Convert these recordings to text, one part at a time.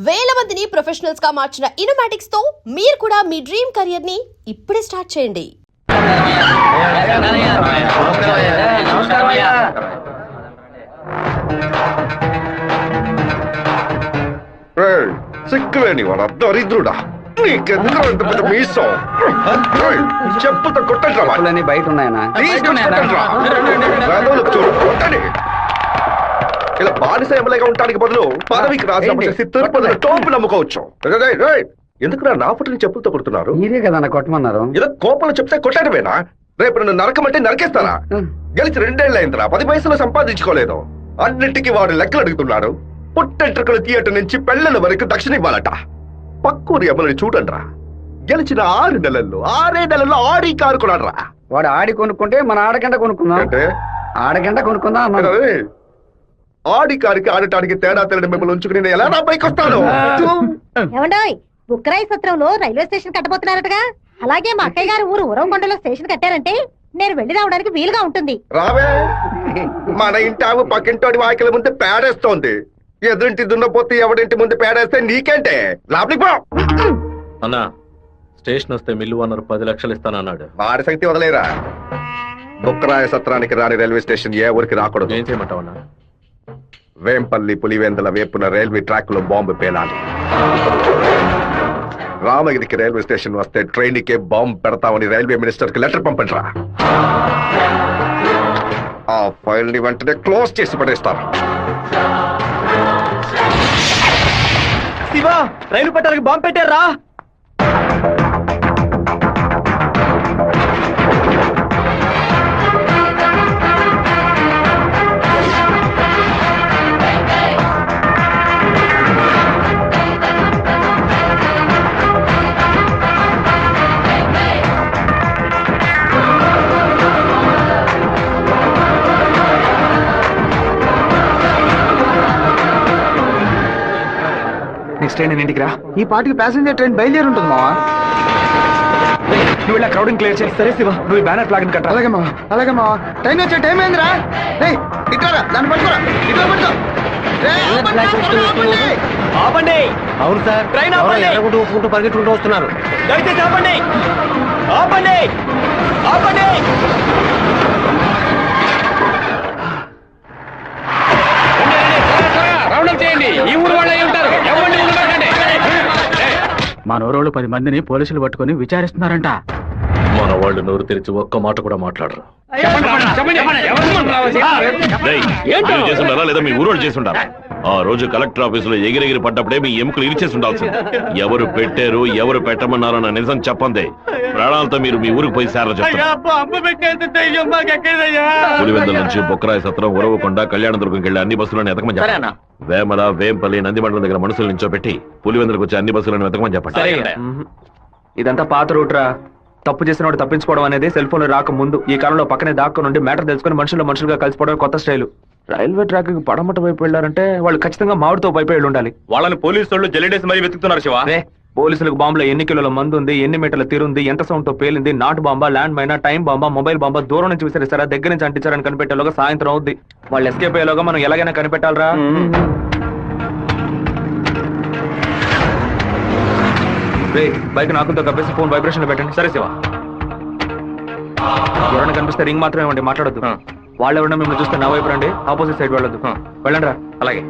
వేల మందిని ప్రొఫెషనల్స్ గా మార్చిన ఇనోమాటిక్స్ తో మీరు కూడా మీ డ్రీమ్ కెరియర్ ని ఇప్పుడే స్టార్ట్ చేయండి. సిగ్గులేని వాడు దరిద్రుడా, నీకెందుకు అంత పెద్ద మీసం? చెప్పుతో కొట్టండి, బయట ఉన్నాయనా? ఇలా బానిస ఎమ్మెల్యేగా ఉండడానికి బదులు పదవికి రాజీనామా చేసి తిరుపతిలో తోపు నమ్ముకోవచ్చు. ఎందుకు నా పుట్టిన చెప్పులతో కొడుతున్నారు? మీరే కదా కొట్టమన్నారు. ఏదో కోపంలో చెప్తే కొట్టడమేనా? రేపు నన్ను నరకమంటే నరకేస్తారా? గెలిచి 2 ఏళ్ళు అయిందిరా, 10 పైసలు సంపాదించుకోలేదు. అన్నింటికి వాడు లెక్కలు అడుగుతున్నాడు. పుట్టెంట్రుకలు థియేటర్ నుంచి పెళ్లల వరకు దక్షిణ ఇవ్వాలట. పక్కూరి ఎమ్మెల్యే చూడండిరా, గెలిచిన 6 నెలల్లో ఆడి కారు కొన్నాడ్రా. వాడు ఆడి కొనుక్కుంటే మన ఆడగంట కొనుక్కుందాం అంటే ఆడగంట కొనుక్కుందాం అన్నాడు. ఆడి కారికి ఆడటానికి తేడా తెలియడం మిమ్మల్ని ఉంచుకుని నేను ఎలా నా పైకి వస్తాను? ఏమండోయ్, బుక్కరాయి సత్రంలో రైల్వే స్టేషన్ కట్టబోతున్నారటగా. అలాగే మా అక్కయ్య గారు ఊరు ఉరవకొండలో స్టేషన్ కట్టారంటే నేను వెళ్లి రావడానికి వీలుగా ఉంటుంది. రావే, మన ఇంటి ఆవు పక్కింటోడి వాకిల ముందు పేడేస్తోంది. ఎదురింటి దున్నపోతే ఎవడింటి ముందు పేడేస్తే నీకేంటే? లోపలికి పో. అన్నా, స్టేషన్ వస్తే మిల్లు అన్నారు 10 లక్షలు ఇస్తానన్నాడు. వాడి శక్తి వదిలేరా. బుక్కరాయ సత్రానికి రాని రైల్వే స్టేషన్ ఏ ఊరికి రాకూడదు. ఏం చేయమంటావు అన్నా? వేంపల్లి పులివెందుల వేపున రైల్వే ట్రాక్ లో బాంబు పేలాలి. రామగిరికి రైల్వే స్టేషన్ వస్తే ట్రైన్ కే బాంబు పెడతామని రైల్వే మినిస్టర్ కి లెటర్ పంపండిరా. ఆ ఫైల్ ని వెంటనే క్లోజ్ చేసి పడేస్తారు. శివా, రైలు పట్టాలకు బాంబు పెట్టారా? నెక్స్ట్ ట్రైన్ ఇంటికి రా. ఈ పాటికి ప్యాసింజర్ ట్రైన్ బయలుదేరి ఉంటుంది మావా. నువ్వు ఇలా క్రౌడింగ్ క్లియర్ చేసి. సరే శివ, నువ్వు బ్యానర్ ఫ్లాగ్ కట్ట. అలాగే మావా, అలాగే మావా. ట్రైన్ వచ్చే టైం ఏందిరా? ఇట్లా దాన్ని పట్టుకోరా, ఇట్లా పట్టుకో. ఆపండి. అవును సార్, ట్రైన్ ఒప్పుకుంటూ పరిగెట్టుకుంటూ వస్తున్నారు. దయచేసి ఆపండి, ఆపండి, ఆపండి. ఈ ఊరు వాళ్ళు ఉంటారు. మా నోరోళ్ళు 10 మందిని పోలీసులు పట్టుకుని విచారిస్తున్నారంట. మన వాళ్ళు నోరు తెరిచి ఒక్క మాట కూడా మాట్లాడరు. చేస్తుండారా లేదా మీ ఊరోళ్ళు చేస్తుండారా? ఆ రోజు కలెక్టర్ ఆఫీసులో ఎగిరెగిరి పడ్డప్పుడే మీ ఎముకలు ఇరిచేసి ఉండాల్సింది. ఎవరు పెట్టారు, ఎవరు పెట్టమన్నారన్న నిజం చెప్పండి. ప్రాణాలతో మీరు మీ ఊరికి పోయి సారా చెప్తారు. పులివెందుల నుంచి బొక్కరాయ సత్రం, ఉరవకొండ, కళ్యాణదుర్గంకి వెళ్ళి అన్ని బస్సులను ఎతకమని చెప్పండి. వేమల, వేంపల్లి, నందిమండలం దగ్గర మనుషులు నించోబెట్టి పులివెందులకు వచ్చి అన్ని బస్సులను వెతకమని చెప్పండి. ఇదంతా పాత రూట్ రా. తప్పు చేసిన వాడు తప్పించుకోవడం అనేది సెల్ ఫోన్ రాక ముందు. ఈ కాలంలో పక్కనే దాక్కు నుండి మ్యాటర్ తెలుసుకుని మనుషులుగా కలిసిపోవడం కొత్త స్టైల్. రైల్వే ట్రాక్ కి పడమట వైపు వెళ్ళారంటే వాళ్ళు ఖచ్చితంగా మామిడితో వైపు వెళ్ళి ఉండాలి. వాళ్ళని పోలీసు వాళ్ళు జల్లెడేసి మరీ వెతుకుతున్నారు శివ. పోలీసులకు బాంబులో ఎన్ని కిలోల మందు ఉంది, ఎన్ని మీటర్ల తీరుంది, ఎంత సౌండ్ తో పేలింది, నాటు బాంబా, ల్యాండ్ మైనా, టైం బాంబా, మొబైల్ బాంబా, దూరం నుంచి విసిరిస్తారా, దగ్గర నుంచి అంటించారని కనిపెట్టేలోగా సాయంత్రం అవుద్ది. వాళ్ళు ఎస్కేప్ అయ్యేలోగా మనం ఎలాగైనా కనిపెట్టాలరా. బైక్ నాకుంతో కప్పేసి ఫోన్ వైబ్రేషన్ లో పెట్టండి. సరే శివ. ఎవరైనా కనిపిస్తే రింగ్ మాత్రమే ఇవ్వండి, మాట్లాడొద్దు. వాళ్ళు ఎవరైనా మిమ్మల్ని చూస్తే నా వైపు రండి, ఆపోజిట్ సైడ్ వెళ్ళొద్దు. వెళ్ళండి రా. అలాగే.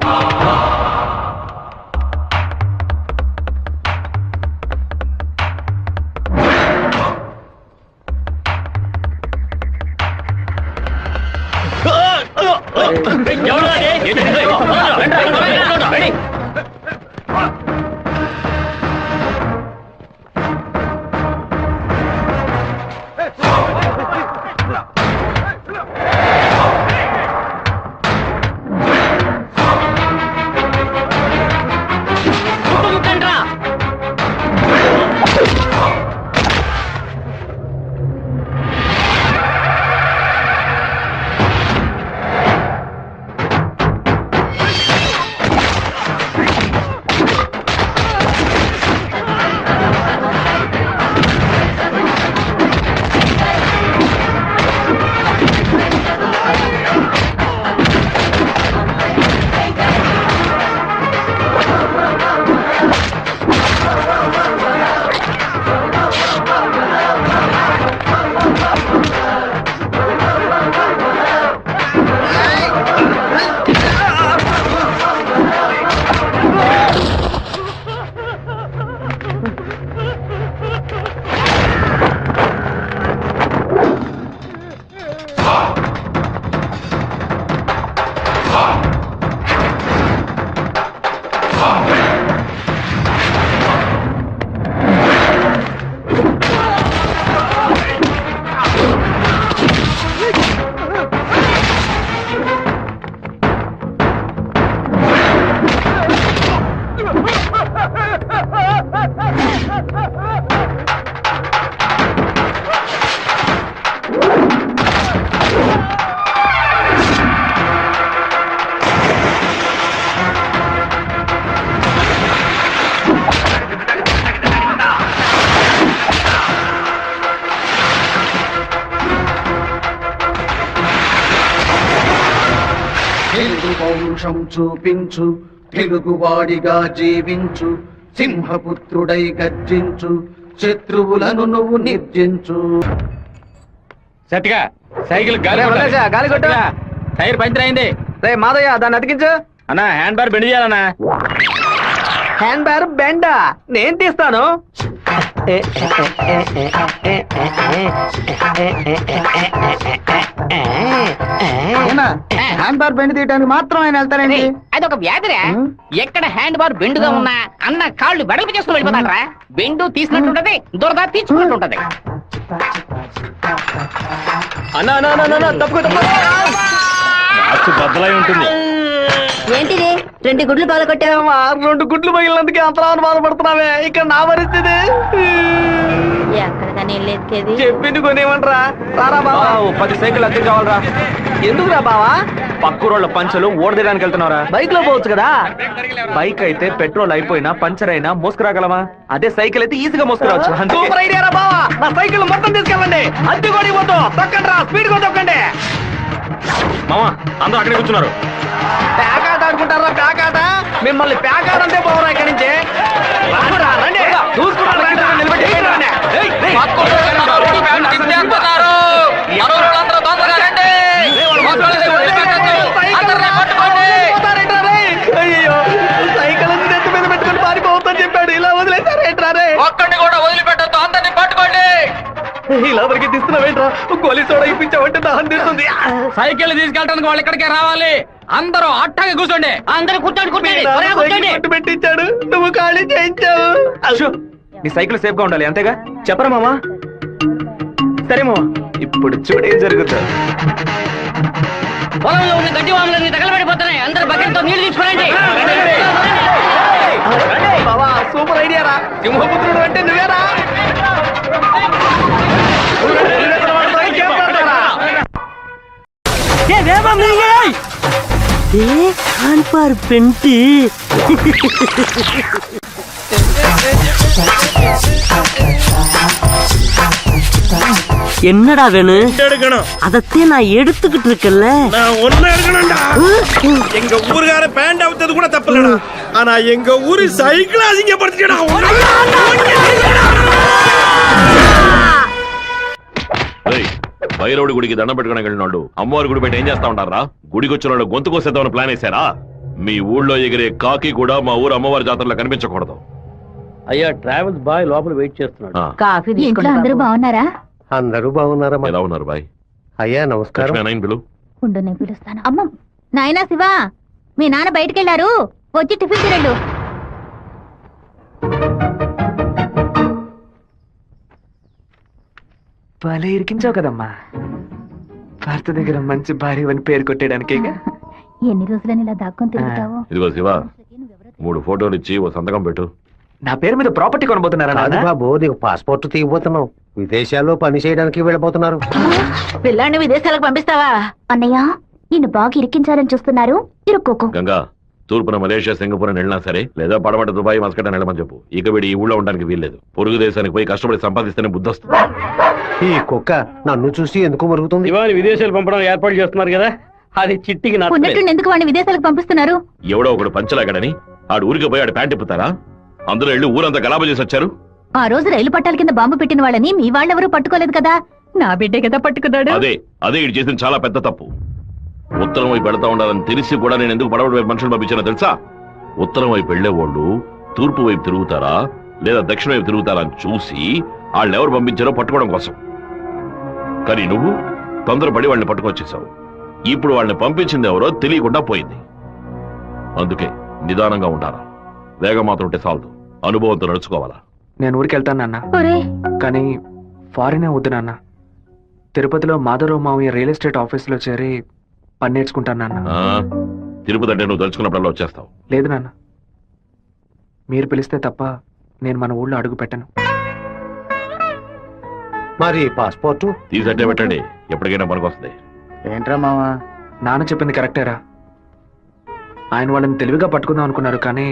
తెలుగు పౌరుషం చూపించు, తెలుగువాడిగా జీవించు, సింహపుత్రుడై గర్జించు, శత్రువులను నువ్వు నిర్జించు. సత్తిగా సైకిల్ గాలి గాలి కొట్టు. టైర్ పంచర్ అయింది. రే మాదయ్య దాన్ని అతికించు. అన్నా హ్యాండ్ బార్ బెండ్ చేయాలన్నా. హ్యాండ్ బ్యార్ బెండా నేను తీస్తాను. హ్యాండ్ బార్ బెండ్ తీయడానికి మాత్రం ఆయన వెళ్తారండి. అదొక వ్యాధిరా. ఎక్కడ హ్యాండ్ బార్ బెండుగా ఉన్నా అన్న కాళ్ళు వెడల్పు చేసుకుని వెళ్ళిపోతాడరా. బెండు తీసినట్టుంటది, దురద తీర్చుకున్నట్టుంటది. అన్నా అన్నా అన్నా, అన్నా తప్పుకో తప్పుకో. బద్దలై ఉంటుంది. ఏంటిది 2 గుడ్లు పాల కొట్టావా? 2 గుడ్లు పగిలినందుకే అంతలా బాధపడుతున్నావే. ఇక్కడ నా పరిస్థితి ఎక్కడికని వెళ్ళేది? చెప్పింది కొనేమంటరా. రారా బావా 10 సైకిల్ అద్దె కావాలరా. ఎందుకురా బావా? పక్కూరోళ్ళ పంచలు ఓడదీయడానికి వెళ్తున్నారా? బైక్ లో పోవచ్చు కదా. బైక్ అయితే పెట్రోల్ అయిపోయినా పంచర్ అయినా మోసుకురాగలమా? అదే సైకిల్ అయితే ఈజీగా మోసుకురావచ్చు. సూపర్ ఐడియా రా బావా. నా సైకిల్ మొత్తం తీసుకెళ్ళండి. అద్దె కూడా ఇవ్వద్దు. తొక్కండి రా, స్పీడ్ గా తొక్కండి. మామా అందరూ అక్కడే కూర్చున్నారు. ప్యాకాట ఆడుకుంటారా? ప్యాకాట మిమ్మల్ని ప్యాకాట అంతే పోవరా ఇక్కడి నుంచి. రానురా, రండి. చూసుకున్నారా? నిలబెట్టి రండి. ఏయ్, ఏయ్. అయ్యో సైకిల్ నెత్తి మీద పెట్టుకుని పారిపోవద్దని చెప్పాడు. ఇలా వదిలేసారేంట్రా రే? ఒక్కడిని కూడా వదిలిపెట్టద్దు, అందరిని పట్టుకోండి. ఇలా వరకు తీస్తున్నావేంట్రా? గోలీ సోడా ఇప్పించావంటే దాహం తీస్తుంది. సైకిల్ తీసుకెళ్ళడానికి వాళ్ళు ఇక్కడికే రావాలి. అందరూ అట్టాగే కూర్చోండి. అందరూ కూర్చోండి, కూర్చోండి, త్వరగా కూర్చోండి. పట్టు పెట్టించాడు, నువ్వు ఖాళీ చేయించావు. అశో, నీ సైకిల్ సేఫ్ గా ఉండాలి అంతేగా. చెప్పరా మామా? సరే మామా, ఇప్పుడు చూడేం జరుగుతుంది. పొలంలో ఉన్న గడ్డి వాములన్నీ తగలబడిపోతున్నాయి. అందరూ బకెట్తో నీళ్లు తీసుకురండి. బావా సూపర్ ఐడియా రా. సింహపుత్రుడు అంటే నువ్వేరా? என்னடா வேணும்? அதத்தே நான் எடுத்துக்கிட்டு இருக்கேன்ல. நான் ஒன்னும் எடுக்கணும்டா. எங்க ஊருக்கார பேண்ட் அவுத்தது கூட தப்பு இல்லடா. ஆனா எங்க ஊரு சைக்கிள் அசிங்கப்படுத்திடா. భైరవుడి గుడికి దండం పెట్టుకుని వెళ్ళినాడు. అమ్మవారి గుడి బయట ఏం చేస్తా ఉంటారా? గుడికి వచ్చిన వాళ్ళు గొంతు కోసేద్దామని ప్లాన్ వేశారా? మీ ఊళ్ళో ఎగిరే కాకి కూడా మా ఊరు అమ్మవారి జాతరలో కనిపించకూడదు. అయ్యా ట్రావెల్స్ బాయ్ లోపల వెయిట్ చేస్తున్నాడు. కాఫీ ఇంట్లో అందరూ బాగున్నారా? అందరూ బాగున్నారమ్మా. ఎలా ఉన్నారు బాయ్? అయ్యా నమస్కారం. లక్ష్మీ పిలు. ఉండు నేను పిలుస్తాను. అమ్మ నాయనా శివ, మీ నాన్న బయటకెళ్లారు, వచ్చి టిఫిన్ తినండు. భలే ఇరికించావు కదమ్మా. భర్త దగ్గర మంచి భార్య అని పేరు కొట్టేయడానికి. ఎన్ని రోజులని ఇలా దాక్కొని తిరుగుతావు? ఇదిగో శివ, 3 ఫోటోలు ఇచ్చి ఓ సంతకం పెట్టు. నా పేరు మీద ప్రాపర్టీ కొనబోతున్నారా? కాదు బాబు, నీకు పాస్పోర్ట్ తీయబోతున్నావు. విదేశాల్లో పని చేయడానికి వెళ్ళబోతున్నారు. పిల్లాన్ని విదేశాలకు పంపిస్తావా? అన్నయ్య నిన్ను బాగా ఇరికించాలని చూస్తున్నారు, ఇరుక్కోకు. గంగా, తూర్పున మలేషియా, సింగపూర్ అని వెళ్ళినా సరే, లేదా పడమట దుబాయ్, మస్కట్ అని వెళ్ళమని చెప్పు. ఇక వీడి ఈ ఊళ్ళో ఉండడానికి వీల్లేదు. పొరుగు దేశానికి పోయి కష్టపడి సంపాదిస్తేనే బుద్ధి వస్తుంది. ఈ కుక్క నన్ను చూసి ఎందుకు మరుగుతుంది? ఇవాళ విదేశాలు పంపడం ఏర్పాటు చేస్తున్నారు కదా, అది చిట్టికి ఉన్నట్టు ఎందుకు వాడిని విదేశాలకు పంపిస్తున్నారు? ఎవడో ఒకడు పంచలాగడని ఆడు ఊరికి పోయి ఆడు ప్యాంట్ ఇప్పుతారా? అందులో వెళ్ళి ఊరంతా గలాబా చేసి వచ్చారు. ఆ రోజు రైలు పట్టాల కింద బాంబు పెట్టిన వాళ్ళని మీ వాళ్ళెవరూ పట్టుకోలేదు కదా. నా బిడ్డే కదా పట్టుకున్నాడు. అదే ఇటు చేసిన చాలా పెద్ద తప్పు. ఉత్తరం వైపు వెళతా ఉండాలని తెలిసి కూడా నేను ఎందుకు పడవడి వైపు మనుషులు పంపించానో తెలుసా? ఉత్తరం వైపు వెళ్లేవాళ్ళు తూర్పు వైపు తిరుగుతారా లేదా దక్షిణ వైపు తిరుగుతారా అని చూసి వాళ్ళని ఎవరు పంపించారో పట్టుకోవడం కోసం. కానీ నువ్వు తొందరపడి వాళ్ళని పట్టుకొచ్చేసావు. ఇప్పుడు వాళ్ళని పంపించింది ఎవరో తెలియకుండా పోయింది. అందుకే నిదానంగా ఉండాలా. వేగం మాత్రం ఉంటే చాలదు, అనుభవంతో నడుచుకోవాలా. నేను ఊరికి వెళ్తాను నాన్న, కానీ ఫారినే వద్దు నాన్న. తిరుపతిలో మాధవరావు మావయ్య రియల్ ఎస్టేట్ ఆఫీస్ లో చేరి పని నేర్చుకుంటాను నాన్న. తిరుపతి అంటే నువ్వు తలుచుకున్నప్పుడల్లా వచ్చేస్తావు. లేదు నాన్న, మీరు పిలిస్తే తప్ప నేను మన ఊళ్ళో అడుగు పెట్టను. మరి పాస్పోర్ట్ తీసట్టే పెట్టండి, ఎప్పటికైనా పనికొస్తుంది. ఏంట్రా మావా? నాన్న చెప్పింది కరెక్టేరా. ఆయన వాళ్ళని తెలివిగా పట్టుకుందాం అనుకున్నారు, కానీ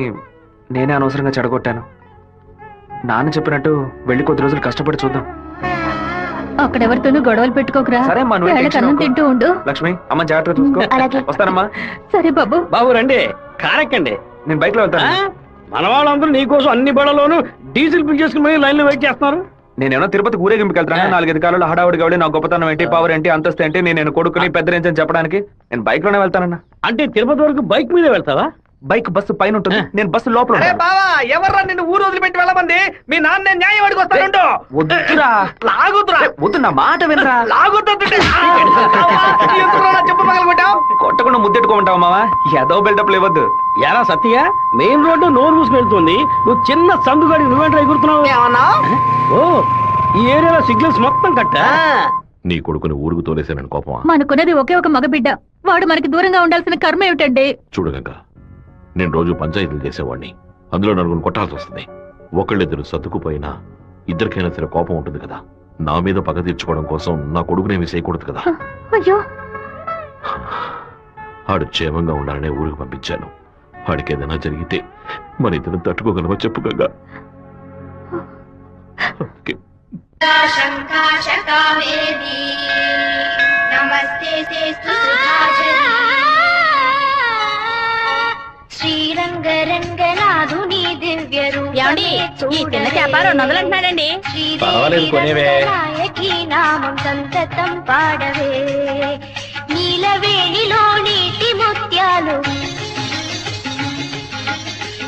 నేనే అనవసరంగా చెడగొట్టాను. నాన్న చెప్పినట్టు వెళ్ళి కొద్ది రోజులు కష్టపడి చూద్దాం. అక్కడెవరితోనూ గొడవలు పెట్టుకోకరా. సరే అమ్మా, నువ్వు వేళకి అన్నం తింటూ ఉండు. లక్ష్మి, అమ్మ జాగ్రత్త చూసుకో. అలాగే. వస్తానమ్మా. సరే బాబు. బాబు రండి, కారెక్కండి. నేను బైక్ లో వెళ్తాను. మన వాళ్ళందరూ నీకోసం అన్ని బళ్ళలోనూ డీజిల్ ఫిల్ చేసుకుని లైన్ లో వెయిట్ చేస్తున్నారు. నేనేమో తిరుపతి ఊరేగింపుకి వెళ్తాను. 4-5 కాలంలో హడావుడి కాబట్టి నా గొప్పతనం ఏంటి, పవర్ ఏంటి, అంతస్తు ఏంటి, నేను కొడుకుని పెద్ద రేంజ్ అని చెప్పడానికి నేను బైక్ లోనే వెళ్తానన్నా. అంటే తిరుపతి వరకు బైక్ మీద వెళ్తావా? బైక్ బస్సు పైన ఉంటుంది, నేను బస్సు లోపల ఉంటాను. బావా, ఎవర్రా నిన్ను ఊరు వదిలిపెట్టి వెళ్ళమంది? మీ నాన్న న్యాయం అడిగి వస్తాను. వద్దురా, లాగుతురా. వద్దు, నా మాట వినరా. చెప్పు పగలగొట్టావు. కొట్టకుండా ముద్దెట్టుకోమంటావు మావా? ఏదో బిల్డప్ లేవద్దు. ఎరా సత్య, మెయిన్ రోడ్డు నోరు మూసుకు వెళ్తుంది, నువ్వు చిన్న సందుగాడి నువ్వేంట్రా ఎగురుతున్నావు? ఓ, ఈ ఏరియాలో సిగ్నల్స్ మొత్తం కట్టా. నీ కొడుకుని ఊరుకు తోలేసానని కోపమా? మనకున్నది ఒకే ఒక మగబిడ్డ, వాడు మనకి దూరంగా ఉండాల్సిన కర్మ ఏమిటండి? చూడు గంగ, నేను రోజు పంచాయతీలు చేసేవాడిని, అందులో నలుగురు కొట్టాల్సి వస్తుంది. ఒకళ్ళిద్దరు సర్దుకుపోయినా ఇద్దరికైనా సరే కోపం ఉంటుంది కదా. నా మీద పగ తీర్చుకోవడం కోసం నా కొడుకునేమి చేయకూడదు కదా. అయ్యో, ఆడు క్షేమంగా ఉండాలనే ఊరికి పంపించాను. వాడికి ఏదైనా జరిగితే మన ఇద్దరు తట్టుకోగలమో చెప్పు గంగా. ఈ చిన్న చేప 200 అంటున్నాడండి. పర్వాలేదు, కొనేవే. సంతతం పాడవే నీలవేణిలో నీటి ముత్యాలు,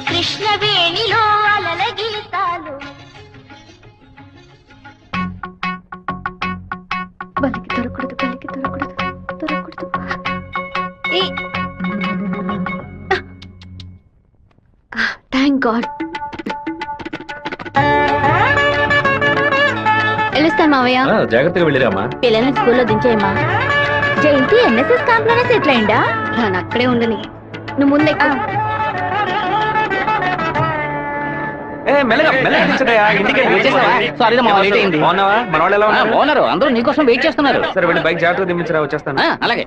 కృష్ణవేణిలో అలల గీతాలు. బలికి దొరకూడదు, బలికి దొరకూడదు, దొరకూడదు. Thank God. వెళ్ళొస్తాను మావయ్య. జాగ్రత్తగా వెళ్ళిరామా. పిల్లల్ని స్కూల్లో దించేయమ్మా. జయంతి ఎన్ఎస్ఎస్ క్యాంప్ లోనే సెటిల్ అయిందా? నేను అక్కడే ఉండని, నువ్వు ముందే. సారీ మా లేట్ అయింది. మన వాళ్ళు ఎలా ఉన్నారు? ఓనరు అందరూ నీకోసం వెయిట్ చేస్తున్నారు. సరే వెళ్ళి బైక్ జాగ్రత్తగా దింపించరా, వచ్చేస్తాను. అలాగే.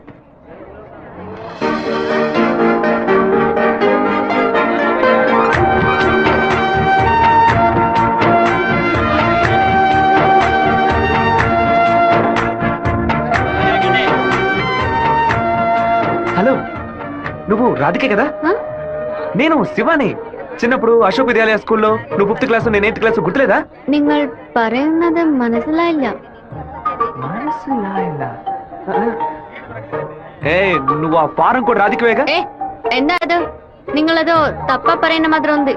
హలో, నువ్వు రాధికే కదా? నేను శివాని. చిన్నప్పుడు అశోక్ విద్యాలయ స్కూల్లో నువ్వు 5th క్లాస్, నేను 8th క్లాస్, గుర్తులేదా? നിങ്ങൾ പറയുന്നത് മനസ്സിലായില്ല. నువ్వు ఆ ఫారం కూడా రాధికవేగా? എന്താ അത്? നിങ്ങളത് തപ്പ പറയുന്ന മാത്രം ഉണ്ട്.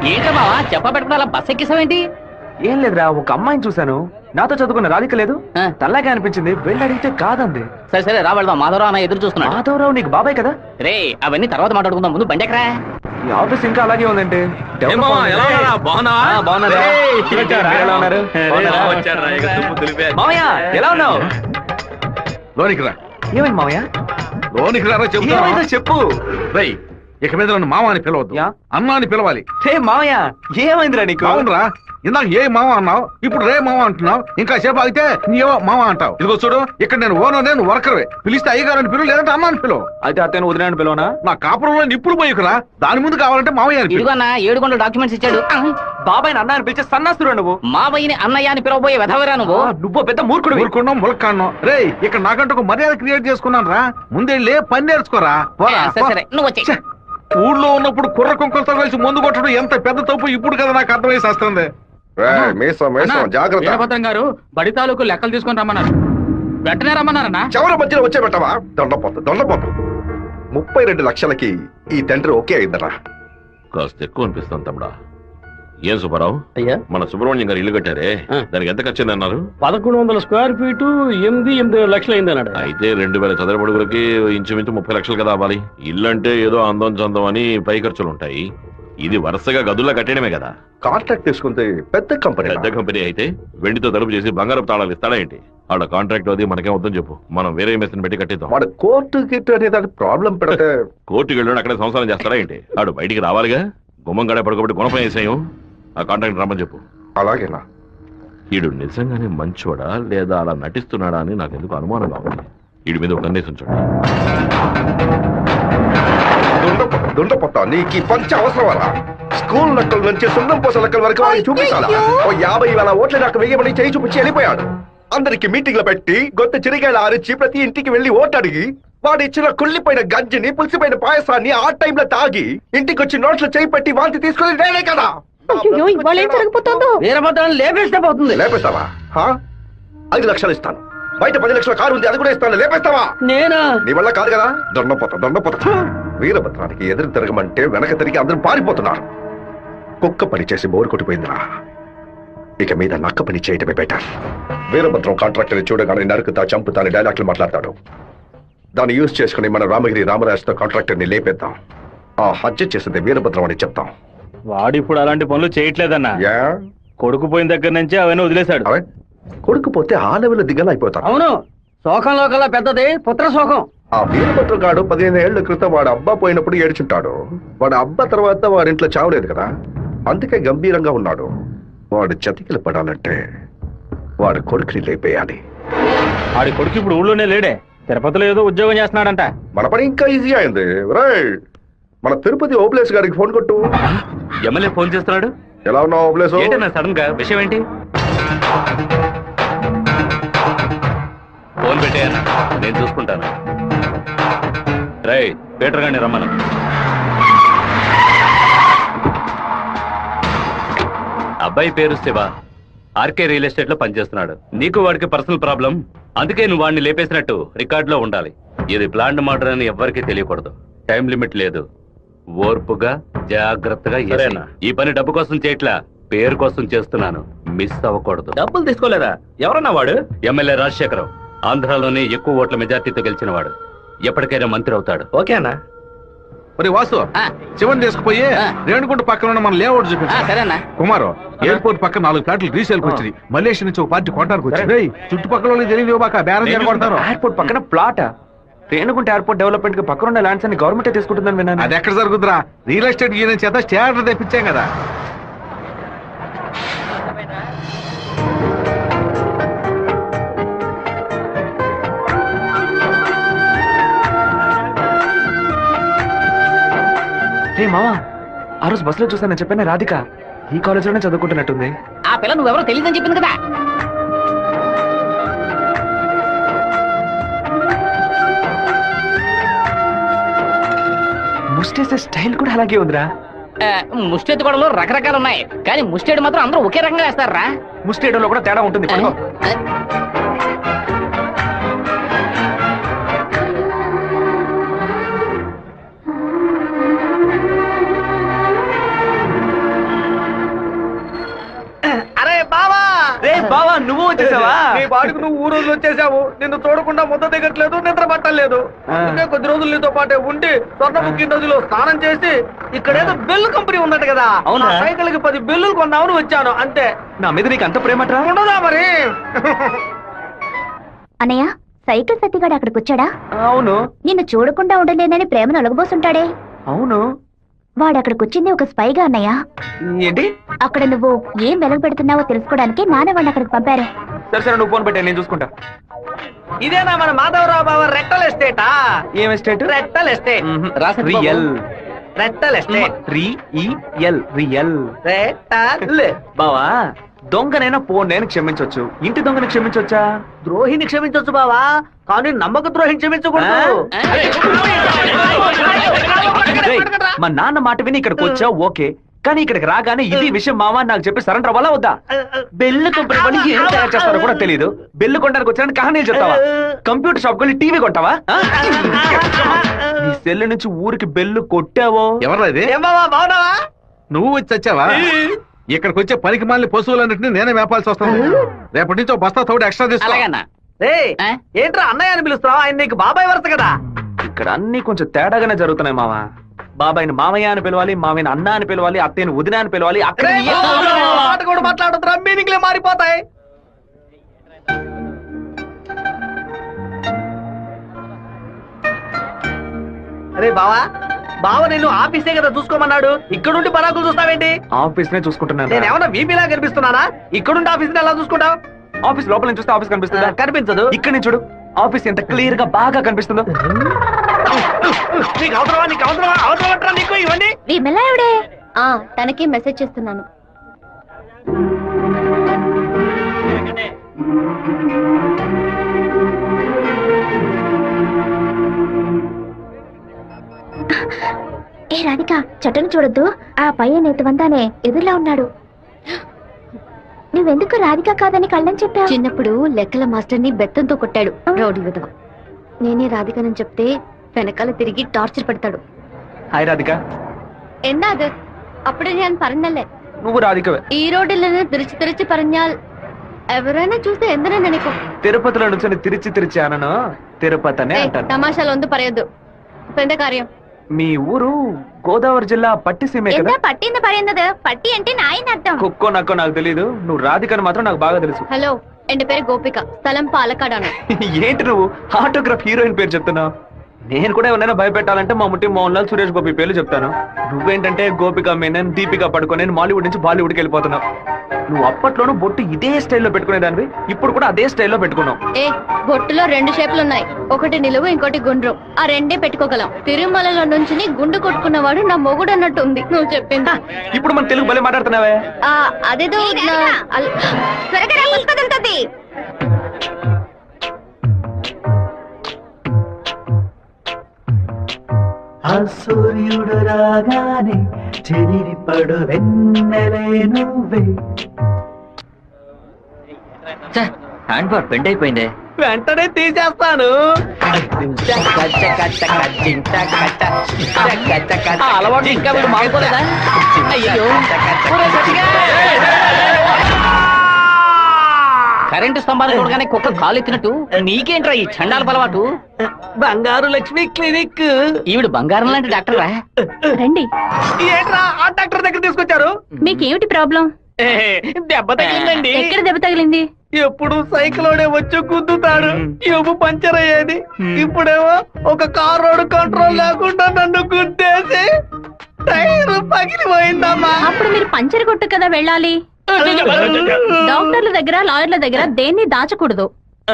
ఏంటో బావా చెప్పబెట్టుకుని అలా బస్ ఎక్కిసావేంటి? ఏం లేదురా, ఒక అమ్మాయిని చూశాను, నాతో చదువుకున్న రాధిక లేదు, తల్లాగా అనిపించింది, వెళ్ళి అడిగితే కాదంది. సరే సరే రా వెళ్దాం, మాధవరావు అన్న ఎదురు చూస్తున్నాడు. మాధవరావు నీకు బాబాయ్ కదా? రే అవన్నీ తర్వాత మాట్లాడుకుందాం, ముందు బండి ఎక్కరా. ఈ ఆఫీస్ ఇంకా అలాగే ఉందండి. మామయ్య ఎలా ఉన్నావు? లోనికి రా. ఏమైంది మామయ్య? లోనికి రా ఏమైందో చెప్పు. రేయ్, ఇక మీద నన్ను మామ అని పిలవద్దు, అన్నా అని పిలవాలి. హే మామయ్య, ఏమైందిరా నీకు? అవునరా, ఇందాక ఏ మామ అన్నావు, ఇప్పుడు రే మామ అంటున్నావు, ఇంకా సేపు ఆగితే నీవో మామ అంటావు. ఇదిగో చూడు, ఇక్కడ నేను ఓనర్, నేను వర్కర్వే. పిలిస్తే అయ్యగారు అని పిలువు, లేదంటే అన్నా అని పిలువు. అయితే అత్తయ్య వదిలేని పిలవనా? నా కాపురంలో నిప్పులు పోయికురా, దాని ముందు కావాలంటే మామయ్య అని పిలువు. ఇదిగో అన్న 7 గంటల డాక్యుమెంట్స్ ఇచ్చాడు. బాబాయ్ అన్న అని పిలిచే సన్నాస్తురా నువ్వు. మావయ్యని అన్నయ్య అని పిలవబోయే వెధవరా నువ్వు. నువ్వు పెద్ద మూర్ఖుడు. ఊరుకున్నాం, ములక్కాన్నాం. రే, ఇక్కడ నాకంటూ ఒక మర్యాద క్రియేట్ చేసుకున్నాను రా. ముందెళ్ళే పని నేర్చుకోరా. సరే నువ్వు వచ్చే. ఊళ్ళో ఉన్నప్పుడు కుర్ర కుక్కలతో కలిసి ముందు కొట్టడం ఎంత పెద్ద తప్పు ఇప్పుడు కదా నాకు అర్థమేసి వస్తుంది. జాగ్రత్త గారు బడి తాలూకు లెక్కలు తీసుకొని రమ్మన్నారు, వెంటనే రమ్మన్నారన్నా. చివరి మధ్యలో వచ్చే పెట్టవా? దొండపోతు 32 లక్షలకి ఈ తండ్రి ఓకే అయిందరా. కాస్త ఎక్కువ అనిపిస్తాను తమ్ముడా. ఏం సుబ్బారావు, అయ్యా, మన సుబ్రహ్మణ్యం గారు ఇల్లు కట్టారే, దానికి ఎంత ఖర్చు అన్నారు? 1100 స్క్వేర్ ఫీటు 8 లక్షలు అయింది అన్నాడు. అయితే 2000 చదరపడుగులకి ఇంచుమించు 30 లక్షలు కదా అవ్వాలి. ఇల్లు అంటే ఏదో అందం చందం అని పై ఖర్చులు ఉంటాయి. ఇది వరుసగా గదుల్లో కట్టడమే కదా. కాంట్రాక్ట్ తీసుకుంటే పెద్ద కంపెనీ అయితే వెండితో తలుపు చేసి బంగారపు తాళాలు ఇస్తాడా ఏంటి? వాళ్ళ కాంట్రాక్ట్ అది మనకేం వద్దని చెప్పు, మనం వేరే మెషిన్ పెట్టి కట్టిద్దాం. వాడు కోర్టు గిట్టు అనేది ప్రాబ్లం పెడితే కోర్టుకి వెళ్ళి అక్కడే సంసారం చేస్తాడా ఏంటి? వాడు బయటికి రావాలిగా. గుమ్మం గడే పడుకోబట్టి గుణపం వేసాయం. ఆ కాంట్రాక్ట్ రమ్మని చెప్పు. అలాగేనా? వీడు నిజంగానే మంచోడా లేదా అలా నటిస్తున్నాడా అని నాకు ఎందుకు అనుమానంగా ఉంది. వీడి మీద ఒక కన్నేసి ఉంచండి. దుండపోతా నీకు ఈ పంచ అవసరమరా? స్కూల్ లెక్కల నుంచి సున్నం పోస లెక్కల వరకు వాడిని చూపించాలా? ఓ 50,000 ఓట్లు నాకు వెయ్యమని చేయి చూపించి వెళ్ళిపోయాడు. అందరికి మీటింగ్లు పెట్టి గొంత చిరిగాయలు ఆరిచి ప్రతి ఇంటికి వెళ్లి ఓటు అడిగి వాడు ఇచ్చిన కుళ్ళిపోయిన గంజిని పులిసిపోయిన పాయసాన్ని ఆ టైంలో తాగి ఇంటికి వచ్చి నోట్లో చేయి పెట్టి వాంతి తీసుకుని నేనే కదా. లేపేస్తే పోతుంది. లేపేస్తావా? 5 లక్షలు ఇస్తాను. బయట 10 లక్షల కారు ఉంది, అది కూడా ఇస్తాను. లేపేస్తావా? నేనా? నీ వల్ల కాదు కదా. దొండపోతా వీరభద్రానికి ఎదురు తిరగమంటే వెనక తిరిగి అందరూ పారిపోతున్నారు. కుక్క పని చేసి బోరు కొట్టిపోయిందిరా. ఇక మీద నక్క పని చేయటమే బెటర్. వీరభద్రం కాంట్రాక్టర్ చూడగానే నరుకుతా చంపుతాని డైలాగ్లు మాట్లాడతాడు. దాన్ని యూజ్ చేసుకుని మన రామగిరి రామరాజుతో కాంట్రాక్టర్ ని లేపేద్దాం. ఆ హత్య చేసింది వీరభద్రం అని చెప్తాం. వాడు ఇప్పుడు అలాంటి పనులు చేయట్లేదన్నా. కొడుకు పోయిన దగ్గర నుంచి అవన్నీ వదిలేశాడు. కొడుకు పోతే ఆ లెవెల్ దిగలా అయిపోతాడు. అవును, శోకంలో కల్లా పెద్దది పుత్ర శోకం. ఆ వీరభద్రం గాడు 15 ఏళ్ల క్రితం వాడు అబ్బా పోయినప్పుడు ఏడ్చుంటాడు. వాడు అబ్బా తర్వాత వాడింట్లో చావలేదు కదా, అందుకే గంభీరంగా ఉన్నాడు. వాడు చతికిలు పడాలంటే వాడు కొడుకుని లేపేయాలి. వాడి కొడుకు ఇప్పుడు ఊళ్ళోనే లేడే, తిరుపతిలో ఏదో ఉద్యోగం చేస్తున్నాడంట. మన పని ఇంకా ఈజీ అయింది. మన తిరుపతి ఓప్లేస్ గారికి ఫోన్ కొట్టు. ఎమ్మెల్యే ఫోన్ చేస్తున్నాడు. ఎలా ఉన్నావు ఓప్లేస్? సడన్ గా విషయం ఏంటి? ఫోన్ పెట్టేయన్నా, నేను చూసుకుంటాను. రై పీటర్ గారిని రమ్మను. అబ్బాయి పేరు శివ, ఆర్కే రియల్ ఎస్టేట్ లో పనిచేస్తున్నాడు. నీకు వాడికి పర్సనల్ ప్రాబ్లం, అందుకే నువ్వు వాడిని లేపేసినట్టు రికార్డులో ఉండాలి. ఇది ప్లాంట్ మర్డర్ అని ఎవ్వరికీ తెలియకూడదు. టైం లిమిట్ లేదు. ఓర్పుగా జాగ్రత్తగా. ఈ పని డబ్బు కోసం చేయట్లా, పేరు కోసం చేస్తున్నాను. మిస్ అవ్వకూడదు. డబ్బులు తీసుకోలేదా? ఎవరన్నా వాడు? ఎమ్మెల్యే రాజశేఖరం, ఆంధ్రాలోనే ఎక్కువ ఓట్ల మెజార్టీతో గెలిచిన వాడు. ఎప్పటికైనా మంత్రి అవుతాడు. ఓకేనా? మరి వాసు, శివన్ తీసుకుపోయి రేణుగుంట పక్కన ఉన్న మన లేఅవుట్ చూపించా. కుమారు, ఎయిర్పోర్ట్ పక్కన 4 ఫ్లాట్లు రీసేల్ వచ్చింది. మలేషియా నుంచి ఒక పార్టీ కొనడానికి వచ్చింది. చుట్టుపక్కల వాళ్ళకి తెలియదు, బేరం జరగొడతారు. ఎయిర్పోర్ట్ పక్కన ప్లాట్. రేణుగుంట ఎయిర్పోర్ట్ డెవలప్మెంట్ కి పక్కన ఉన్న ల్యాండ్స్ అన్ని గవర్నమెంట్ తీసుకుంటుందని విన్నాను. అది ఎక్కడ జరుగుతుందిరా? రియల్ ఎస్టేట్ యూనియన్ చేత స్టాండర్డ్ తెప్పించాం కదా. మావా, ఆ రోజు బస్సులో చూసానని చెప్పాను రాధిక ఈ కాలేజ్ లోనే చదువుకుంటున్నట్టుంది. ఆ పిల్ల నువ్వెవరో తెలియదని చెప్పింది కదా. ముస్టేసే స్టైల్ కూడా అలాగే ఉందిరా. ముస్టేది కూడా రకరకాలు ఉన్నాయి, కానీ ముస్టేడ్ మాత్రం అందరూ ఒకే రకంగా వేస్తారా? ముస్టేడ్లో కూడా తేడా ఉంటుంది. బావా, నువ్వు వచ్చేసావా? నీ బాడికి నువ్వు ఊరోజు వచ్చేసావు. నిన్ను చూడకుండా ముద్ద దిగట్లేదు, నిద్ర పట్టలేదు. అందుకే కొద్ది రోజులు నీతో పాటే ఉండి స్వర్ణముఖి నదిలో స్నానం చేసి ఇక్కడేదో బెల్లు కంపెనీ ఉన్నట్టు కదా, అవునా, సైకిల్ కి 10 బెల్లులు కొన్నామని వచ్చాను అంతే. నా మీద నీకు అంత ప్రేమట్రా? ఉండదా మరి? అన్నయ్య, సైకిల్ సత్తిగాడు అక్కడికి వచ్చాడా? అవును. నిన్ను చూడకుండా ఉండలేనని ప్రేమను ఒలగబోసుంటాడే. అవును. వాడు అక్కడికి వచ్చింది ఒక స్పైగా అన్నయ్య. ఏంటి? అక్కడ నువ్వు ఏం వెలుగు పెడుతున్నావో తెలుసుకోవడానికి నాన్న వాడిని అక్కడికి పంపారు. సరే నువ్వు ఫోన్ పెట్టా, నేను చూసుకుంటా. ఇదేనా మన మాధవరావు బావ రెట్టల్ ఎస్టేటా? ఏం ఎస్టేట్? రెట్టల్ ఎస్టేట్. రియల్ రెట్టల్ ఎస్టేట్. రియల్ రెట్టల్. బావా, దొంగనైనా నేను క్షమించవచ్చు, ఇంటి దొంగని క్షమించవచ్చా? ద్రోహిని క్షమించవచ్చు బావా, కానీ నమ్మక ద్రోహిని క్షమించకూడదు. మా నాన్న మాట విని ఇక్కడికి వచ్చా ఓకే, కానీ ఇక్కడికి రాగానే ఇది విషయం మావా నాకు చెప్పి సరెండర్ అవ్వాలా వద్దా? బెల్లు కంపెనీ వాళ్ళు ఏం తయారు చేస్తారో కూడా తెలియదు. బెల్లు కొనడానికి వచ్చానని కహానీలు చెప్తావా? కంప్యూటర్ షాప్ కొని టీవీ కొంటావా? నీ సెల్ నుంచి ఊరికి బెల్లు కొట్టావో? ఎవరు? నువ్వు వచ్చి వచ్చావా? ఇక్కడికి వచ్చే పనికి మాలిన పశువులన్నింటినీ నేనే మేపాల్సి వస్తాను. రేపటి నుంచి బస్తా తోడు ఎక్స్ట్రా తీసుకో. ఏంట్రా అన్నయ్య అని పిలుస్తావా? ఆయన నీకు బాబాయ్ వరుస కదా. ఇక్కడ అన్ని కొంచెం తేడాగానే జరుగుతున్నాయి మావా. బాబాయిని మామయ్య అని పిలవాలి, మామయ్యని అన్న అని పిలవాలి, అత్తయ్యని వదిన అని పిలవాలి. అక్కడ మాట కూడా మాట్లాడుతున్నా, మీనింగ్లే మారిపోతాయి. అరే బావా, బావ నిన్ను ఆఫీసే కదా చూసుకోమన్నాడు, ఇక్కడుండి పరాకులు చూస్తావేంటి? ఆఫీస్ నే చూసుకుంటున్నాను. నేను ఏమన్నా వీపీలా కనిపిస్తున్నానా? ఇక్కడుండి ఆఫీస్ ఎలా చూసుకుంటావు? ఆఫీస్ లోపల నుంచి చూస్తే ఆఫీస్ కనిపిస్తుందా? కనిపించదు. ఇక్కడ నుంచి చూడు, ఆఫీస్ ఎంత క్లియర్ గా బాగా కనిపిస్తుందో. నీకు అవసరమా, నీకు అవసరమా, అవసరమట్రా నీకు ఇవన్నీ? విమలా ఎవడే? తనకి మెసేజ్ చేస్తున్నాను. ఏ రాధిక, చట్టను చూడొద్దు. ఆ పయ్య నేతవంతానే ఎదురులా ఉన్నాడు. నువ్వెందుకు రాధిక కాదని కళ్ళని చెప్పావు? చిన్నప్పుడు లెక్కల మాస్టర్ ని బెత్తంతో కొట్టాడు రౌడీ విధవ. నేనే రాధికనని చెప్తే వెనకాల తిరిగి టార్చర్ పెడతాడు. హాయ్ రాధిక. എന്നാത് అప్పుడే నేను പറഞ്ഞല്ലേ నువ్వు రాధికవే. ఈ రోడ్డులను తిరిచి పరంజాల్ ఎవరైనా చూస్తే ఎందరైనా నీకు తిరుపతిలో నుంచి తిరిచి అనను, తిరుపతి అనే అంటాను. తమాషాలు వందు పరయద్దు. పెద్ద కార్యం. మీ ఊరు గోదావరి జిల్లా పట్టిసీమే కదా? పట్టింది పడింది. పట్టి అంటే నాయన అర్థం. కుక్కో నక్కో నాకు తెలీదు, నువ్వు రాధికని మాత్రం నాకు బాగా తెలుసు. హలో, ఎన్ పేరు గోపిక, స్థలం పాలకాడాను. ఏంటి నువ్వు ఆటోగ్రాఫ్ హీరోయిన్ పేరు చెప్తున్నావు? నేను కూడా ఎవరైనా భయపెట్టాలంటే మా ముట్టి మోహన్ లాల్, సురేష్ గోపి పేర్లు చెప్తాను. నువ్వేంటంటే గోపిక మేనన్, దీపిక పడుకొని మాలీవుడ్ నుంచి బాలీవుడ్కి వెళ్ళిపోతున్నావు. నువ్వు అప్పట్లోనూ బొట్టు ఇదే స్టైల్లో పెట్టుకునేదానివి, ఇప్పుడు కూడా అదే స్టైల్లో పెట్టుకున్నావు. ఏ బొట్టులో 2 షేపులు ఉన్నాయి, ఒకటి నిలువు, ఇంకోటి గుండ్రు. ఆ రెండే పెట్టుకోగలం. తిరుమలలో నుంచి గుండు కొట్టుకున్నవాడు నా మొగుడు అన్నట్టు ఉంది నువ్వు చెప్పింది. ఇప్పుడు మన తెలుగు భలే మాట్లాడుతున్నావే. అదేదో సూర్యుడు రాగానే చెదిరిపడు వెన్నెలే నువ్వే. హ్యాండ్ బార్ బెండ్ అయిపోయిందే. వెంటనే తీసేస్తాను. అలవాటు ఇంకా మీరు మానుకోలేదా? అయ్యో, కరెంటు స్తంభాలు చూడగానే కుక్క కాలు ఎత్తినట్టు నీకేంట్రా ఈ చండాల అలవాటు? బంగారు లక్ష్మి క్లినిక్. ఈవిడ బంగారం లాంటి డాక్టర్ రా. రండి. ఏంట్రా ఆ డాక్టర్ దగ్గర తీసుకొచ్చారు? మీకేమిటి ప్రాబ్లం? దెబ్బ తగిలిందండి. ఎక్కడ దెబ్బ తగిలింది? ఎప్పుడు సైకిలోనే వచ్చి గుద్దుతాడు, ఎవ్వు పంచర్ అయ్యేది. ఇప్పుడేమో ఒక కార్ రోడ్ కంట్రోల్ లేకుండా నన్ను గుద్దేసి టైర్ పగిలిపోయిందమ్మా. అప్పుడు మీరు పంచర్ కొట్టు కదా వెళ్ళాలి. డాక్టర్ల దగ్గర, లాయర్ల దగ్గర దేన్ని దాచకూడదు,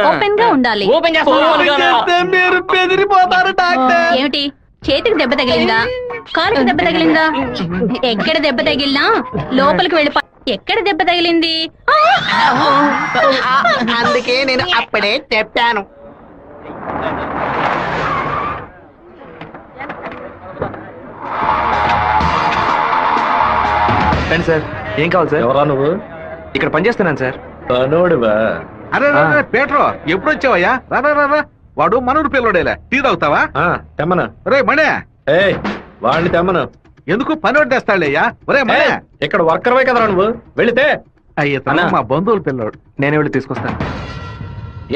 ఓపెన్ గా ఉండాలి. మీరు బెదిరిపోతారు డాక్టర్. ఏమిటి, చేతికి దెబ్బ తగిలిందా, కాలుకి దెబ్బ తగిలిందా? ఎక్కడ దెబ్బ తగిలినా లోపలికి వెళ్ళి ఎక్కడ దెబ్బ తగిలింది? అందుకే నేను అప్పుడే చెప్పాను. రండి సార్. ఏం కావాలి సార్? ఎవరా నువ్వు? ఇక్కడ పనిచేస్తున్నాను సార్. పనోడువా? అరే పేట్రో, ఎప్పుడు వచ్చావయ్యా? రా, వాడు మనూరు పిల్లడేలే. టీ తాగుతావా? తెమ్మను. రే మణే, వాడిని తెమ్మను. ఎందుకు పని తెస్తాడయ్యా? ఒరే మణే, ఇక్కడ వర్కర్వే కదరా నువ్వు, వెళితే. అయ్యా మా బంధువుల పిల్లడు. నేనే వెళ్ళి తీసుకొస్తాను.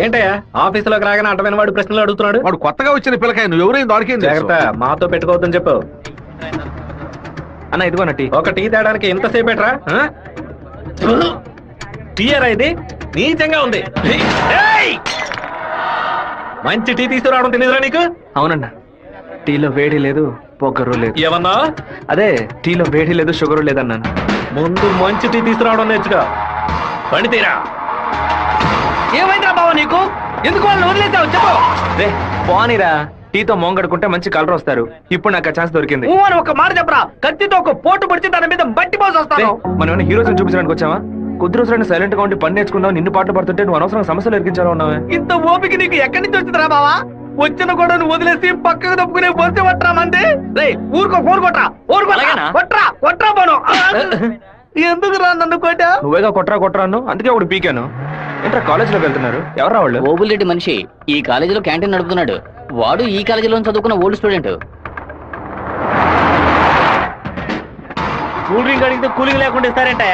ఏంటయ్యా ఆఫీసులోకి రాగానే అటమైన వాడు ప్రశ్నలు అడుగుతున్నాడు? వాడు కొత్తగా వచ్చిన పిల్లకాయ, నువ్వు ఎవరైనా దొరికింది జాగ్రత్త, మాతో పెట్టుకోవద్దని చెప్పు. అన్న ఇదిగోన టీ. ఒక టీ తేడానికి ఎంతసేపు ఎట్రా? టీయరా ఇది? నీచంగా ఉంది. మంచి టీ తీసుకురావడం తెలియదురా నీకు? అవునన్నా, టీలో వేడి లేదు, పొగరు లేదు. ఏమన్నా? అదే టీలో వేడి లేదు, షుగరు లేదన్నాను. ముందు మంచి టీ తీసుకురావడం నేర్చుకో. పండి తీరా. ఏమైందిరా బావ నీకు? ఎందుకు వాళ్ళు వదిలేసావు చెప్పు. రే పోనీరా, టీతో మోంగడుకుంటే మంచి కలర్ వస్తారు. ఇప్పుడు నాకు ఆ ఛాన్స్ దొరికింది. అని ఒక మాట చెప్పరా, కత్తితో ఒక పోటు పడితే దాని మీద బట్టి పోసి వస్తాను. మనం ఏమైనా హీరోస్ చూపించడానికి వచ్చావా? కొద్ది రోజులైనా సైలెంట్ గా ఉండి పని నేర్చుకుందాం. నిన్ను పాటలు పడుతుంటే నువ్వు అనవసరం సమస్యలు ఎరిగించాలో ఉన్నావే. ఇంత ఓపిక నీకు ఎక్కడి నుంచి వచ్చిందిరా బావా? వచ్చిన కూడా నువ్వు వదిలేసి పక్కకు తప్పుకునే బొచ్చు పట్టరా మంది. రే ఊరుకో, ఫోన్ కొట్రా, కొట్రా పోను. ఎందుకు రా నన్ను కొట్టా? నువ్వేగా కొట్రా అన్ను, అందుకే ఒకటి పీకాను. ఏంట్రా కాలేజీలోకి వెళ్తున్నారు? ఎవరా వాళ్ళు? ఓబుల్రెడ్డి మనిషి ఈ కాలేజీలో క్యాంటీన్ నడుపుతున్నాడు. వాడు ఈ కాలేజీలో చదువుకున్న ఓల్డ్ స్టూడెంట్. కూల్ డ్రింక్ అడిగితే కూలింగ్ లేకుండా ఇస్తారంట.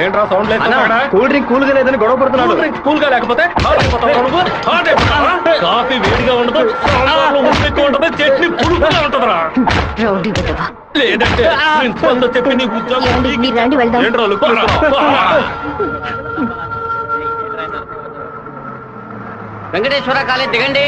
ఏంట్రా సౌండ్ లేదు? కూల్ డ్రింక్ కూల్ గా లేదని గొడవ పడుతున్నాడు. కూల్ గా లేకపోతే కాఫీ వేడిగా ఉండదు, ఉండదు, చట్నీ పులుపుగా ఉంటుందిరా. రౌడీ విధవా. లేదంటే ప్రిన్సిపల్ తో చెప్పి నీకు ఉద్యోగం మీరు రండి వెళ్దాం. ఏంట్రా లుక్ ఇస్తున్నావ్? వెంకటేశ్వర కాలేజ్ దిగండి.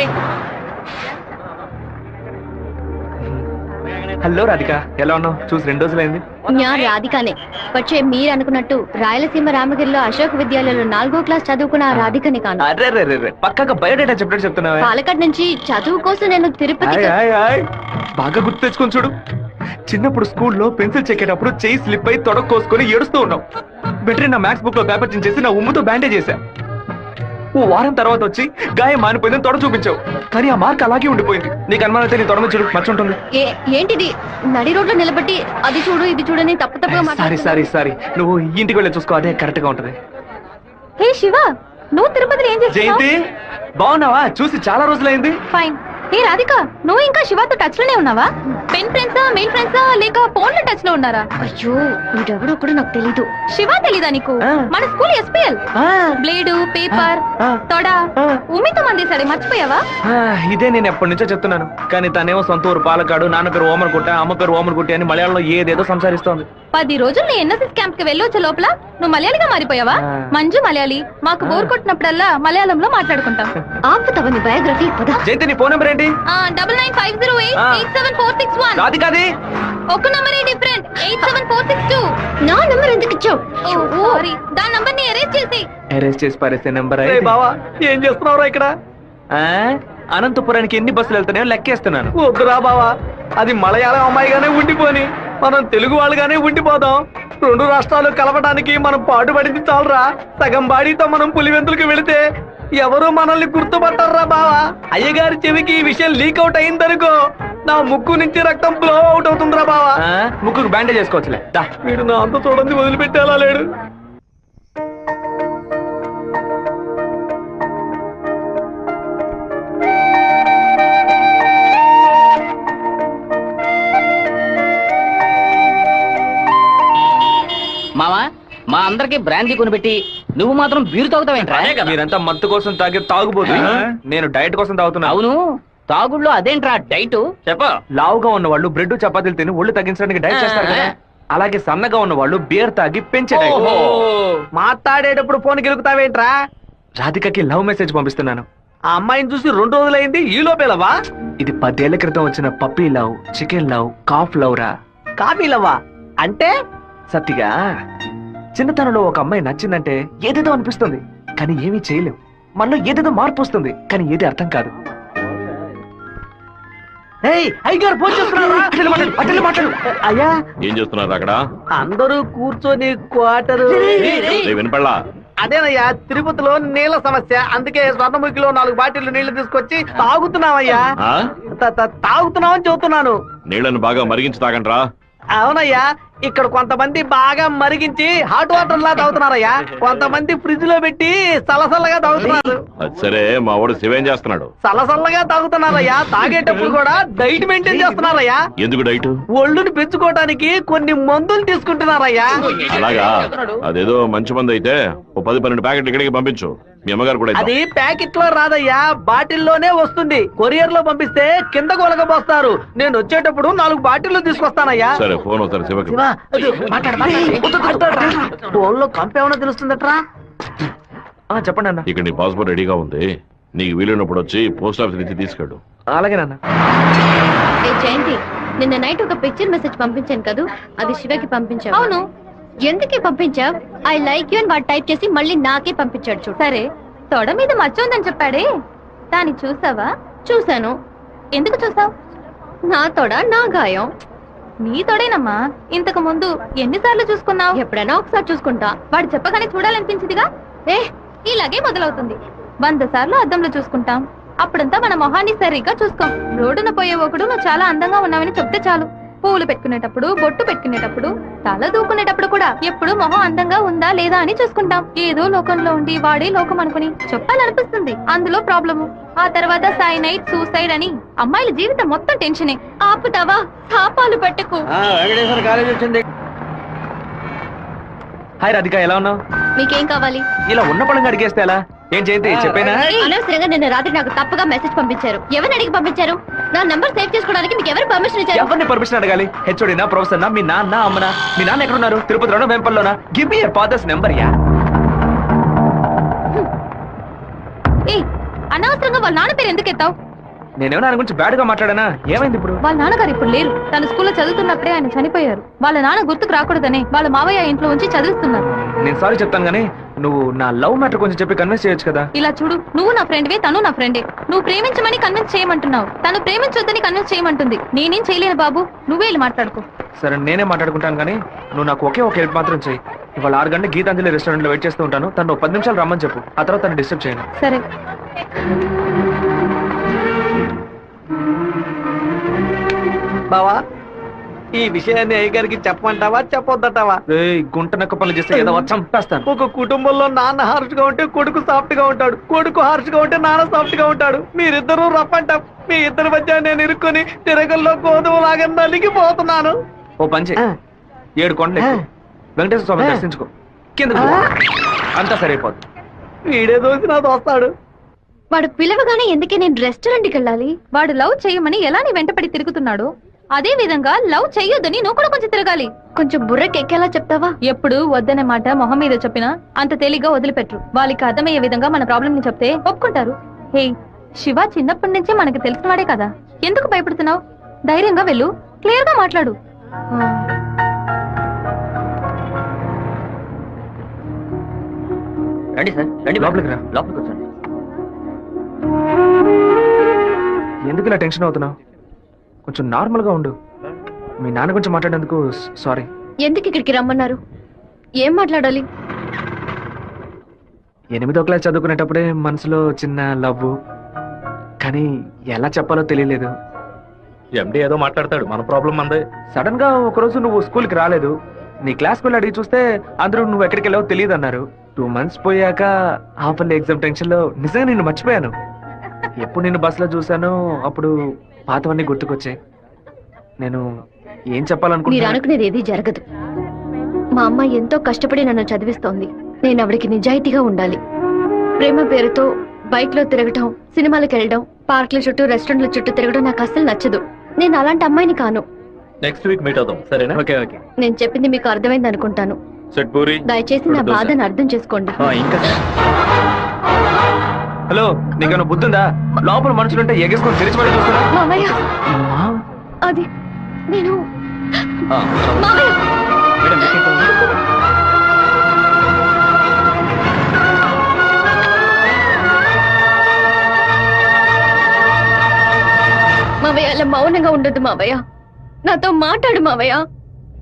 హలో రాధిక, ఎలా ఉన్నావు? చూసి 2 రోజులైంది. ഞാൻ రాధికానే. പക്ഷേ మీరు అనుకున్నట్టు రాయలసీమ రామగిరిలో అశోక్ విద్యాలయంలో 4వ క్లాస్ చదువుకున్న ఆ రాధికని కాను. అరే రే రే, పక్కగా బయోడేటా చెప్పినట్టు చెప్తున్నావా? పాలకాడ్ నుంచి చదువు కోసం నేను తిరుపతి. బాగా గుర్తు తెచ్చుకొని చూడు. చిన్నప్పుడు స్కూల్లో పెన్సిల్ చెక్కేటప్పుడు చెయ్యి స్లిప్ అయి తొడ కోసుకొని ఏడుస్తూ ఉన్నావు. బెటరీ నా మ్యాథ్స్ బుక్ లో పేపర్ చేసి నా ఉమ్ముతో బ్యాండేజ్ చేశా. ఓ వారం తర్వాత వచ్చి గాయం మానిపోయిందని తొడ చూపించావు, కానీ ఆ మార్క్ అలాగే ఉండిపోయింది. నీకు అనుమానం అయితే నీ తొడ మీద చూడు, మచ్చ ఉంటుంది. ఏంటిది? నడి రోడ్లో నిలబెట్టి అది చూడు ఇది చూడని తప్పుగా సారీ నువ్వు ఇంటికి వెళ్ళి చూసుకో, అదే కరెక్ట్ గా ఉంటది. హే శివ, నువ్వు తిరుపతిలో ఏం చేస్తున్నావు? జయంతి బాగున్నావా? చూసి చాలా రోజులైంది. ఫైన్. హే రాధిక, నువ్వు ఇంకా శివతో టచ్ లోనే ఉన్నావా? పెన్ ఫ్రెండ్సా, మెయిల్ ఫ్రెండ్సా, లేక ఫోన్ లో టచ్ లో ఉన్నారా? అయ్యో వీడెవడో కూడా నాకు తెలీదు. శివ తెలీదా నీకు? మన స్కూల్ ఎస్పీఎల్ బ్లేడు, పేపర్, తొడ ఉమ్మితో మందేశాడే, మర్చిపోయావా? ఇదే నేను ఎప్పటి నుంచో చెప్తున్నాను, కానీ తనేమో సొంత ఊరు పాలకాడు, నాన్న పేరు ఓమర్గుట్ట, అమ్మ పేరు ఓమర్గుట్టి అని మలయాళంలో ఏదేదో సంసారిస్తోంది. 10 రోజులు నీ ఎన్ఎస్ఎస్ క్యాంప్ కి వెళ్ళొచ్చే లోపల నువ్వు మలయాళిగా మారిపోయావా? మంజు మలయాళి. మాకు బోర్ కొట్టినప్పుడల్లా మలయాళంలో మాట్లాడుకుంటాం. ఆపుతావా నీ బయోగ్రఫీ? జయంతి నీ ఫోన్ నెంబర్ ఏంటి? 9950887461. రాధికాది ఒక నంబరే డిఫరెంట్, 87462. నా నంబర్ ఎందుకు ఇచ్చావు? సారీ, దాని నంబర్ ని ఎరేజ్ చేసి. అరెస్ట్ చేసి పారేసే నెంబర్. బావా ఏం చేస్తున్నావురా ఇక్కడ? అనంతపురానికి ఎన్ని బస్సులు వెళ్తున్నాయో లెక్కేస్తున్నాను. వద్దురా బావా, అది మలయాళం అమ్మాయిగానే ఉండిపోని, మనం తెలుగు వాళ్ళుగానే ఉండిపోదాం. 2 రాష్ట్రాలు కలపడానికి మనం పాటుపడింది చాలరా. సగం బాడీతో మనం పులివెందులకు వెళితే ఎవరు మనల్ని గుర్తుపట్టారా బావా. అయ్యగారి చెవికి ఈ విషయం లీక్ అవుట్ అయిందనుకో, నా ముక్కు నుంచి రక్తం ఫ్లో అవుట్ అవుతుందిరా బావా. ముక్కుకు బ్యాండేజ్ చేసుకోవచ్చులే. వీడు నా అంత చూడండి వదిలిపెట్టేలా లేడు. మావా, మా అందరికి బ్రాందీ కొనిపెట్టి నువ్వు మాత్రం బీరు తాగుతావేంట్రా? మీరంతా మత్తు కోసం తాగే తాగుబోతు, నేను డైట్ కోసం తాగుతున్నా. అవును, తాగుళ్ళో అదేంట్రా డైట్? చెప్ప. లావుగా ఉన్న వాళ్ళు బ్రెడ్ చపాతీలు తిని ఒళ్ళు తగ్గించడానికి డైట్ చేస్తారు కదా, అలాగే సన్నగా ఉన్న వాళ్ళు బీర్ తాగి పెంచే డైట్. మాట్లాడేటప్పుడు ఫోన్ గెలుకుతావేంట్రా? రాధికకి లవ్ మెసేజ్ పంపిస్తున్నాను. ఆ అమ్మాయిని చూసి 2 రోజులైంది, ఈ లోపేలవా? ఇది 10 ఏళ్ల క్రితం వచ్చిన puppy love, chicken love, calf love రా. కాఫీ లవ్వా అంటే? సత్తిగా చిన్నతనంలో ఒక అమ్మాయి నచ్చిందంటే ఏదేదో అనిపిస్తుంది, కానీ ఏమీ చేయలేం. మనలో ఏదేదో మార్పు వస్తుంది, కానీ ఏది అర్థం కాదు. అయ్యగారు ఫోన్ చేస్తున్నారా? మాట్లాడు. అయ్యా ఏం చేస్తున్నారు అక్కడ? అందరూ కూర్చొని క్వార్టరు. వినపడలా? అదేనయ్యా, తిరుపతిలో నీళ్ల సమస్య, అందుకే స్వర్ణముఖిలో 4 బాటిళ్లు నీళ్లు తీసుకొచ్చి తాగుతున్నామయ్యా. తాగుతున్నామని చెబుతున్నాను. నీళ్లను బాగా మరిగించి తాగండ్రా. అవునయ్యా, ఇక్కడ కొంతమంది బాగా మరిగించి హాట్ వాటర్ లా తాగుతున్నారయ్యా, కొంతమంది ఫ్రిడ్జ్ లో పెట్టి సలసల్లగా తాగుతున్నారు. అది సరే, మా వాడు శివేం చేస్తున్నాడు? సలసల్లగా తాగుతున్నారయ్యా. తాగేటప్పుడు కూడా డైట్ మెయింటైన్ చేస్తున్నారయ్యా. ఎందుకు డైట్? ఒళ్ళుని పెంచుకోవడానికి కొన్ని మందులు తీసుకుంటున్నారయ్యా. అలాగా? అదేదో మంచి మంది అయితే ఓ 10-12 ప్యాకెట్లు ఇక్కడికి పంపించు. మీ అమ్మగారు కూడా అది ప్యాకెట్ లో రాదయ్యా, బాటిల్లోనే వస్తుంది. కొరియర్ లో పంపిస్తే కింద కొలగబోస్తారు. నేను వచ్చేటప్పుడు 4 బాటిల్లు తీసుకొస్తానయ్యా. సరే, ఫోన్ ఒకసారి శివకి. ఫోన్ లో కంపేమన్నా తెలుస్తుందట్రా? చెప్పండి అన్న. ఇక్కడ నీ పాస్పోర్ట్ రెడీగా ఉంది, నీకు వీలున్నప్పుడు వచ్చి పోస్ట్ ఆఫీస్ నుంచి తీసుకెళ్ళు. అలాగే నాన్న. జయంతి, నిన్న నైట్ ఒక పిక్చర్ మెసేజ్ పంపించాను కదా, అది శివకి పంపించావు. అవును, ఎందుకే పంపించావు? ఐ లైక్ యూ అని వాడు టైప్ చేసి మళ్ళీ నాకే పంపించాడు. చూడు. సరే, తొడ మీద మచ్చ ఉందని చెప్పాడే, దాన్ని చూసావా? చూశాను. ఎందుకు చూసావు? నా తొడ నా గాయం. నీ తొడేనమ్మా. ఇంతకు ముందు ఎన్నిసార్లు చూసుకున్నావు? ఎప్పుడైనా ఒకసారి చూసుకుంటా. వాడు చెప్పగానే చూడాలనిపించిందిగా. ఇలాగే మొదలవుతుంది. 100 సార్లు అద్దంలో చూసుకుంటాం, అప్పుడంతా మన మొహాన్ని సరిగ్గా చూసుకోం. రోడ్డున పోయే ఒకడు నువ్వు చాలా అందంగా ఉన్నావని చెప్తే చాలు. పూలు పెట్టుకునేటప్పుడు, బొట్టు పెట్టుకునేటప్పుడు, తల దూకునేటప్పుడు కూడా ఎప్పుడు మొహం అందంగా ఉందా లేదా అని చూసుకుంటాం. ఏదో లోకంలో ఉండి వాడే లోకం అనుకుని చెప్పాలనిపిస్తుంది. అందులో ప్రాబ్లము. ఆ తర్వాత సైనైడ్, సూసైడ్ అని అమ్మాయిల జీవితం మొత్తం టెన్షనే. ఆపుతావా? శాపాలు పెట్టకు. హాయ్ రాధిక, ఎలా ఉన్నావు? మీకేం కావాలి? ఇలా ఉన్న పడంగా అడిగేస్తే ఎలా? ఏం జయంతి చెప్పేనా? అనవసరంగా నిన్న రాత్రి నాకు తప్పుగా మెసేజ్ పంపించారు. ఎవరిని అడిగి పంపించారు? నా నంబర్ సేవ్ చేసుకోవడానికి మీకు ఎవరు పర్మిషన్ ఇచ్చారు? ఎవరిని పర్మిషన్ అడగాలి? హెచ్ఓడినా, ప్రొఫెసర్నా, మీ నాన్న, అమ్మనా? మీ నాన్న ఎక్కడున్నారు? తిరుపతిలోనా, వేంపల్లోనా? Give me your father's number యా. అనవసరంగా వాళ్ళ నాన్న పేరు ఎందుకు ఎత్తావు? నేనేమో ఆయన గురించి బ్యాడ్ గా మాట్లాడానా? ఏమైంది ఇప్పుడు? వాళ్ళ నాన్నగారు ఇప్పుడు లేరు. తన స్కూల్లో చదువుతున్నప్పుడే ఆయన చనిపోయారు. వాళ్ళ నాన్న గుర్తుకు రాకూడదని వాళ్ళ మావయ్య ఇంట్లో ఉంచి చదివిస్తున్నారు. నేను సారీ చెప్తాను గానీ నువ్వు నా లవ్ మ్యాటర్ కొంచెం చెప్పి కన్విన్స్ చేయొచ్చు కదా. ఇలా చూడు, నువ్వు నా ఫ్రెండ్వే, తను నా ఫ్రెండే. నువ్వు ప్రేమించమని కన్విన్స్ చేయమంటున్నావు, తను ప్రేమించొద్దని కన్విన్స్ చేయమంటుంది. నేనేం చేయలేను బాబు, నువ్వే వెళ్ళి మాట్లాడుకో. సరే నేనే మాట్లాడుకుంటాను కానీ నువ్వు నాకు ఒకే ఒక హెల్ప్ మాత్రం చెయ్యి. ఇవాళ 6 గంటల గీతాంజలి రెస్టారెంట్ లో వెయిట్ చేస్తూ ఉంటాను. తను 10 నిమిషాలు రమ్మని చెప్పు. ఆ తర్వాత తను డిస్టర్బ్ చేయను. సరే. బావా, ఈ విషయాన్ని అయ్యగారికి చెప్పమంటావా చెప్పొద్దటావా? గుంట నక్క పనులు చేస్తే ఏదో చంపేస్తాను. ఒక కుటుంబంలో నాన్న హార్ష్ గా ఉంటే కొడుకు సాఫ్ట్ గా ఉంటాడు, కొడుకు హార్ష్ గా ఉంటే నాన్న సాఫ్ట్ గా ఉంటాడు. మీరిద్దరూ రఫ్ అంట. మీ ఇద్దరి మధ్య నేను ఇరుక్కుని తిరగల్లో గోధుమ లాగా నలిగిపోతున్నాను. ఓ పంచి 7 కొండలు ఎక్కు. వెంకటేశ్వర స్వామి దర్శించుకో, కింద అంతా సరైపోద్ది. వీడే దోసి నా దోస్తాడు. వాడు పిలవగానే ఎందుకే నేను రెస్టారెంట్కి వెళ్ళాలి? వాడు లవ్ చేయమని ఎలా నీ వెంటపడి తిరుగుతున్నాడు, అదే విధంగా లవ్ చెయ్యొద్దని నువ్వు కూడా కొంచెం తిరగాలి. కొంచెం బుర్రకెక్కేలా చెప్తావా? ఎప్పుడు వద్దనే మాట మొహం మీద చెప్పినా అంత తేలిగ్గా వదిలిపెట్టరు. వాళ్ళకి అర్థమయ్యే విధంగా మన ప్రాబ్లం ని చెప్తే ఒప్పుకుంటారు. హే, శివ చిన్నప్పటి నుంచే మనకి తెలిసిన వాడే కదా, ఎందుకు భయపడుతున్నావు? ధైర్యంగా వెళ్ళు, క్లియర్ గా మాట్లాడు. రండి సార్, రండి లోపలికి రా. లోపలికి వచ్చండి. ఎందుకు ఇలా టెన్షన్ అవుతున్నావు? కొంచెం నార్మల్ గా ఉండు. మీ నాన్న గురించి మాట్లాడేందుకు సారీ. ఎందుకు ఇక్కడికి రమ్మన్నారు? ఏం మాట్లాడాలి? 8వ క్లాస్ చదువుకునేటప్పుడే మనసులో చిన్న లవ్, కానీ ఎలా చెప్పాలో తెలియలేదు. ఎండి ఏదో మాట్లాడతాడు, మన ప్రాబ్లం అందే. సడన్ గా ఒకరోజు నువ్వు స్కూల్కి రాలేదు. నీ క్లాస్కి వెళ్ళి అడిగి చూస్తే అందరూ నువ్వు ఎక్కడికి వెళ్ళావో తెలియదు అన్నారు. 2 months పోయాక హాఫర్లీ ఎగ్జామ్ టెన్షన్ లో నిజంగా నిన్ను మర్చిపోయాను. ఎప్పుడు నేను బస్సులో చూసానో అప్పుడు పాతవన్నీ గుర్తుకొచ్చాయి. నేను ఏం మీరు చెప్పాలనుకుంటున్నా? అనుకునేది ఏది జరగదు. మా అమ్మ ఎంతో కష్టపడి నన్ను చదివిస్తోంది. నేను ఆవిడకి నిజాయితీగా ఉండాలి. ప్రేమ పేరుతో బైక్ లో తిరగటం, సినిమాలకు వెళ్ళడం, పార్కుల చుట్టూ, రెస్టారెంట్ల చుట్టూ తిరగడం నాకు అస్సలు నచ్చదు. నేను అలాంటి అమ్మాయిని కాను. నెక్స్ట్ వీక్ మీట్ అవుదాం, సరేనా? Okay okay. నేను చెప్పింది మీకు అర్థమైంది అనుకుంటాను. సెట్ పూరి. దయచేసి నా బాధను అర్థం చేసుకోండి. ఇంకా హలో, నీకన్నా బుద్ధుందా? లోపల మనుషులుంటే ఎగేసుకొని తెరిచి పడి చూస్తున్నా. మామయ్య, అది నేను మామయ్య. మావయ్య, అలా మౌనంగా ఉండొద్దు మావయ్య. నాతో మాట్లాడు మావయ్య.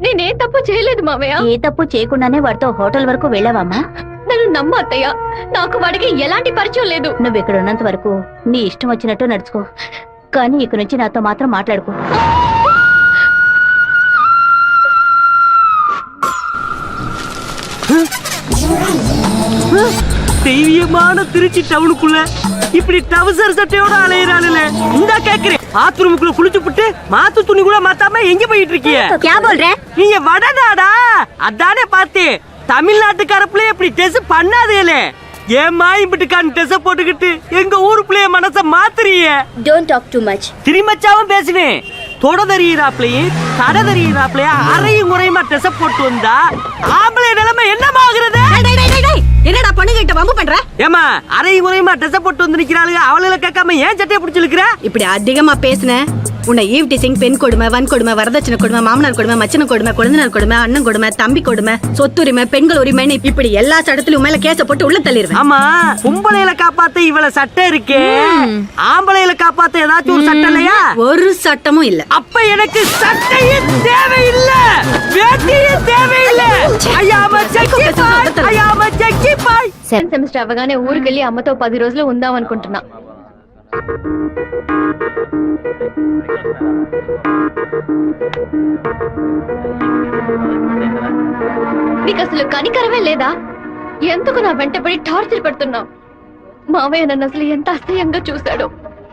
నేనే తప్పు చేయలేదు మావయ్య. ఏ తప్పు చేయకుండానే వాడితో హోటల్ వరకు వెళ్ళావమ్మా? నన్ను నమ్మ అత్తయ్య, నాకు వాడికి ఎలాంటి పరిచయం లేదు. నువ్వు ఇక్కడ ఉన్నంత వరకు నీ ఇష్టం వచ్చినట్టు నడుచుకో, కానీ ఇక నుంచి నాతో మాత్రం మాట్లాడుకో. தெய்வீகமான திருச்சி டவுனுக்குள்ள இப்படி டவுசர் சட்டையோட அலையிறாளுல இந்த கேக்குறேன். பாத்ரூமுக்குள்ள குளிச்சு புட்டு மாத்து துணி கூட மாத்தாம எங்க போயிட்டு இருக்கீங்க? நீங்க வடநாடா? அதானே பார்த்தேன். தமிழ்நாட்டுக்கார பிள்ளைய இப்படி டெஸ் பண்ணாதேலே. ஏமா இப்படிக்கான டெஸ் போட்டுக்கிட்டு எங்க ஊரு பிள்ளைய மனச மாத்துறீங்க? Don't talk too much. திரும்பச்சாவும் பேசுவேன். தொட தறியிறாப்லையும் தட தறியிறாப்லையா அறையும் குறையுமா டெஸ் போட்டு வந்தா ஆம்பளை நிலைமை என்னமாகிறது? என்னடா பொண்ணு கிட்ட வம்பு பண்ற? ஏமா அறையும் குறையுமா டெஸ் போட்டு வந்து நிக்கிறாளுங்க, அவளை கேட்காம ஏன் சட்டையை பிடிச்சிருக்கிற? இப்படி அதிகமா பேசுன உன்னை ஈவ் டீசிங், பெண் கொடுமை, வன் கொடுமை, வரதட்சணை கொடுமை, மாமனார் கொடுமை, மச்சன கொடுமை, குழந்தைனார் கொடுமை, அண்ணன் கொடுமை, தம்பி கொடுமை, சொத்துரிமை, பெண்கள் உரிமைன்னு இப்படி எல்லா சட்டத்திலும் மேல கேச போட்டு உள்ள தள்ளிடுவேன். ஆமா, பொம்பளையில காப்பாத்த இவ்வளவு சட்டம் இருக்கே, ஆம்பளையில காப்பாத்த ஏதாச்சும் ஒரு சட்டம் இல்லையா? ஒரு சட்டமும் இல்ல. அப்ப எனக்கு சட்டையே தேவையில்லை, வேட்டியே தேவையில்லை. ஐயாம செக்கி பாய், ஐயாம செக்கி பாய். సెకండ్ సెమిస్టర్ అవగానే ఊరికెళ్ళి అమ్మతో 10 రోజులు ఉందాం అనుకుంటున్నా. నీకు అసలు కనికరమే లేదా? ఎందుకు నా వెంటబడి టార్చర్ పెడుతున్నావు? మావయ్య నన్ను అసలు ఎంత అసహ్యంగా చూశాడో.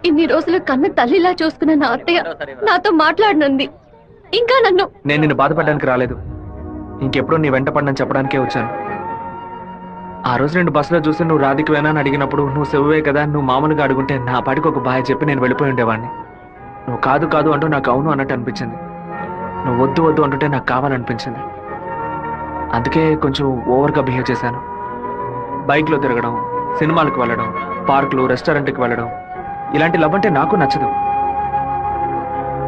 ఇన్ని రోజులు కన్న తల్లిలా చూసుకున్న నా అత్తయ్య నాతో మాట్లాడనుంది. ఇంకా నన్ను నేను నిన్ను బాధపడడానికి రాలేదు. ఇంకెప్పుడు నీ వెంట పడనని చెప్పడానికే వచ్చాను. ఆ రోజు నేను బస్సులో చూసి నువ్వు రాధికవేనా అని అడిగినప్పుడు నువ్వు శివవే కదా, నువ్వు మామూలుగా అడుగుంటే నా పాటికి ఒక బాయ్ చెప్పి నేను వెళ్ళిపోయి ఉండేవాడిని. నువ్వు కాదు కాదు అంటూ నాకు అవును అన్నట్టు అనిపించింది. నువ్వు వద్దు వద్దు అంటుంటే నాకు కావాలనిపించింది. అందుకే కొంచెం ఓవర్గా బిహేవ్ చేశాను. బైక్లో తిరగడం, సినిమాలకు వెళ్ళడం, పార్కులు, రెస్టారెంట్కి వెళ్ళడం, ఇలాంటి లవ్ అంటే నాకు నచ్చదు.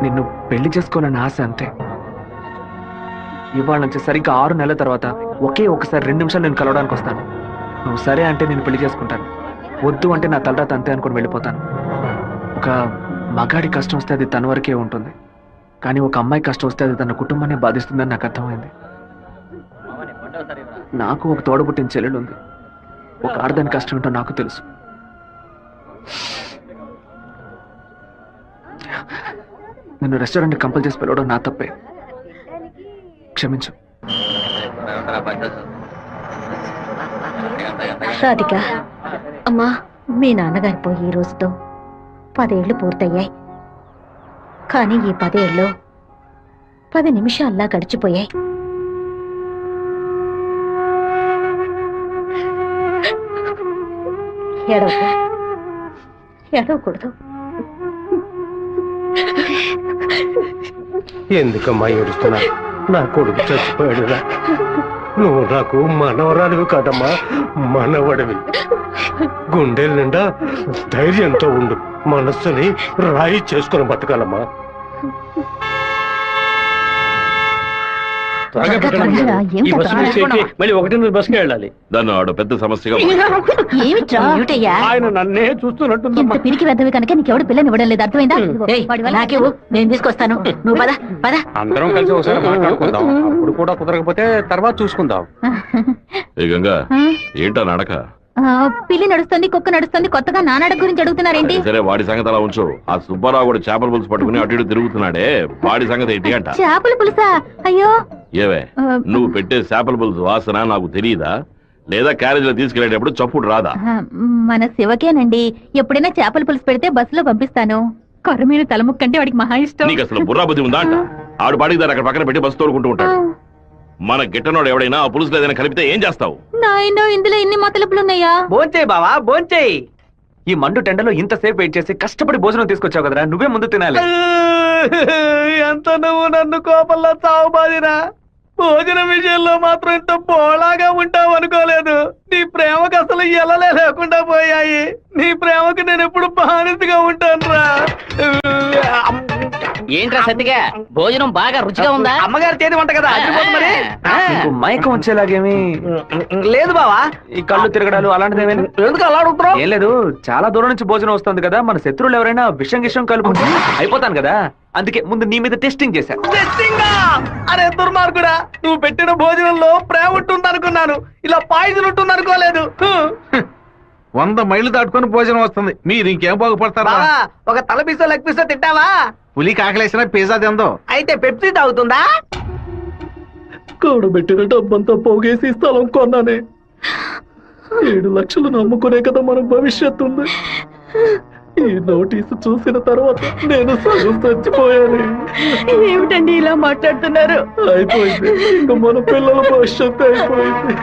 నిన్ను పెళ్లి చేసుకోవాలని ఆశ అంతే. ఇవాళ నుంచి సరిగ్గా 6 నెలల తర్వాత ఒకే ఒకసారి 2 నిమిషాలు నేను కలవడానికి వస్తాను. నువ్వు సరే అంటే నేను పెళ్లి చేసుకుంటాను, వద్దు అంటే నా తలరాత అంతే అనుకుని వెళ్ళిపోతాను. ఒక మగాడి కష్టం వస్తే అది తన వరకే ఉంటుంది, కానీ ఒక అమ్మాయి కష్టం వస్తే అది తన కుటుంబాన్ని బాధిస్తుందని నాకు అర్థమైంది. నాకు ఒక తోడబుట్టిన చెల్లెలు ఉంది. ఒక ఆడదాని కష్టం ఏంటో నాకు తెలుసు. నిన్ను రెస్టారెంట్ కంపల్ చేసి పిలవడం నా తప్పే, క్షమించు. రాధిక, అమ్మా, మీ నాన్నగారు పోయి ఈ రోజుతో 10 ఏళ్లు పూర్తయ్యాయి. కానీ ఈ 10 ఏళ్ళు 10 నిమిషాల్లా గడిచిపోయాయి. ఏడవకూడదు. ఎందుకమ్మా ఏడుస్తున్నా? నా కొడుకు చచ్చిపోయాడురా. నువ్వు నాకు మనవరాలివి కాదమ్మా, మనవడివి. గుండెల నిండా ధైర్యంతో ఉండు, మనస్సుని రాయి చేసుకుని బతకాలమ్మా. మళ్ళీ 1 బస్కి వెళ్ళాలి. దాన్ని ఆడ పెద్ద సమస్యగా ఆయన నన్నే చూస్తున్నట్టుందమ్మా. పిరికి వెద్దవి కనుక నీకెవడు పిల్లని ఇవ్వడం లేదు, అర్థమైందా? నాకేవు, నేను తీసుకొస్తాను, నువ్వు పద పద. అందరం కలిసి ఒకసారి మాట్లాడుకుందాం. అప్పుడు కూడా కుదరకపోతే తర్వాత చూసుకుందాం. ఏ గంగా, ఏంటా నడక? పిల్లి నడుస్తుంది, కుక్క నడుస్తుంది, కొత్తగా నానాడ గురించి అడుగుతున్నారేంటి? సరే, వాడి సంగతి అలా ఉంచు. ఆ సుబ్బారావు కూడా చేపల పులుసు పట్టుకుని అటు ఇటు తిరుగుతున్నాడే, వాడి సంగతి ఏంటి అంట? చేపల పులుసా? అయ్యో, ఏవే, నువ్వు పెట్టే చేపల పులుసు వాసన నాకు తెలియదా? లేదా క్యారేజీలో తీసుకెళ్లేటప్పుడు చప్పుడు రాదా? మన శివకేనండి, ఎప్పుడైనా చేపల పులుసు పెడితే బస్సులో పంపిస్తాను. కొరమీన తలముక్కంటే వాడికి మహా ఇష్టం. నీకు అసలు బుర్రా బుద్ధి ఉందా అంట? ఆడు బాడికి దాన్ని అక్కడ పక్కన పెట్టి బస్సు తోడుకుంటూ ఉంటాడు. మన గిట్టనోడు ఎవడైనా ఆ పులుసులో ఏదైనా కలిపితే ఏం చేస్తావు? నాయనో, ఇందులో ఇన్ని మతలపులున్నాయా? భోంచేయి బావా, భోంచేయి. ఈ మండు టెండలో ఇంతసేపు వెయిట్ చేసి కష్టపడి భోజనం తీసుకొచ్చావు కదరా, నువ్వే ముందు తినాలి. ఎంత నువ్వు నన్ను కోపంలో చావు బాదిరా. భోజనం విషయంలో మాత్రం ఇంత బోళాగా ఉంటావు అనుకోలేదు. నీ ప్రేమకు అసలు ఎలలే లేకుండా పోయాయి. నీ ప్రేమకు నేను ఎప్పుడు బానిసగా ఉంటాను రా. ఏంట్రా సత్తిగా, భోజనం బాగా రుచిగా ఉందా? అమ్మగారు చేతి వంట కదా, మరి నీకు మైకం వచ్చేలాగేమి లేదు బావా. ఈ కళ్ళు తిరగడాలు అలాంటిదేమీ ఎందుకు అలా అడుగుతున్నావు? ఏం లేదు, చాలా దూరం నుంచి భోజనం వస్తుంది కదా, మన శత్రువులు ఎవరైనా విషం గిషం కలుపుకుంటే అయిపోతాను కదా, అందుకే ముందు నీ మీద టెస్టింగ్ చేశా. అరే దుర్మార్గుడా, నువ్వు పెట్టిన భోజనంలో ప్రేమ ఉంటుంది అనుకున్నాను, ఇలా పాయిజన్ ఉంటుంది అనుకోలేదు. 100 మైళ్ళు దాటుకొని భోజనం వస్తుంది, మీరు ఇంకేం బాగుపడతారా? ఒక తల పీసో లెగ్ పీసో తింటావా? పులి కాకలేసిన పిజ్జా తిందో. అయితే పెప్సీ తాగుతుందా? కూడబెట్టిన డబ్బంతా పోగేసి స్థలం కొన్నానే. 7 లక్షలు నమ్ముకునే కదా మన భవిష్యత్తు ఉంది. ఈ నోటీసు చూసిన తర్వాత నేను సగం చచ్చిపోయాను. ఏమిటండి ఇలా మాట్లాడుతున్నారు? అయిపోయింది, ఇంకా మన పిల్లల భవిష్యత్తు అయిపోయింది.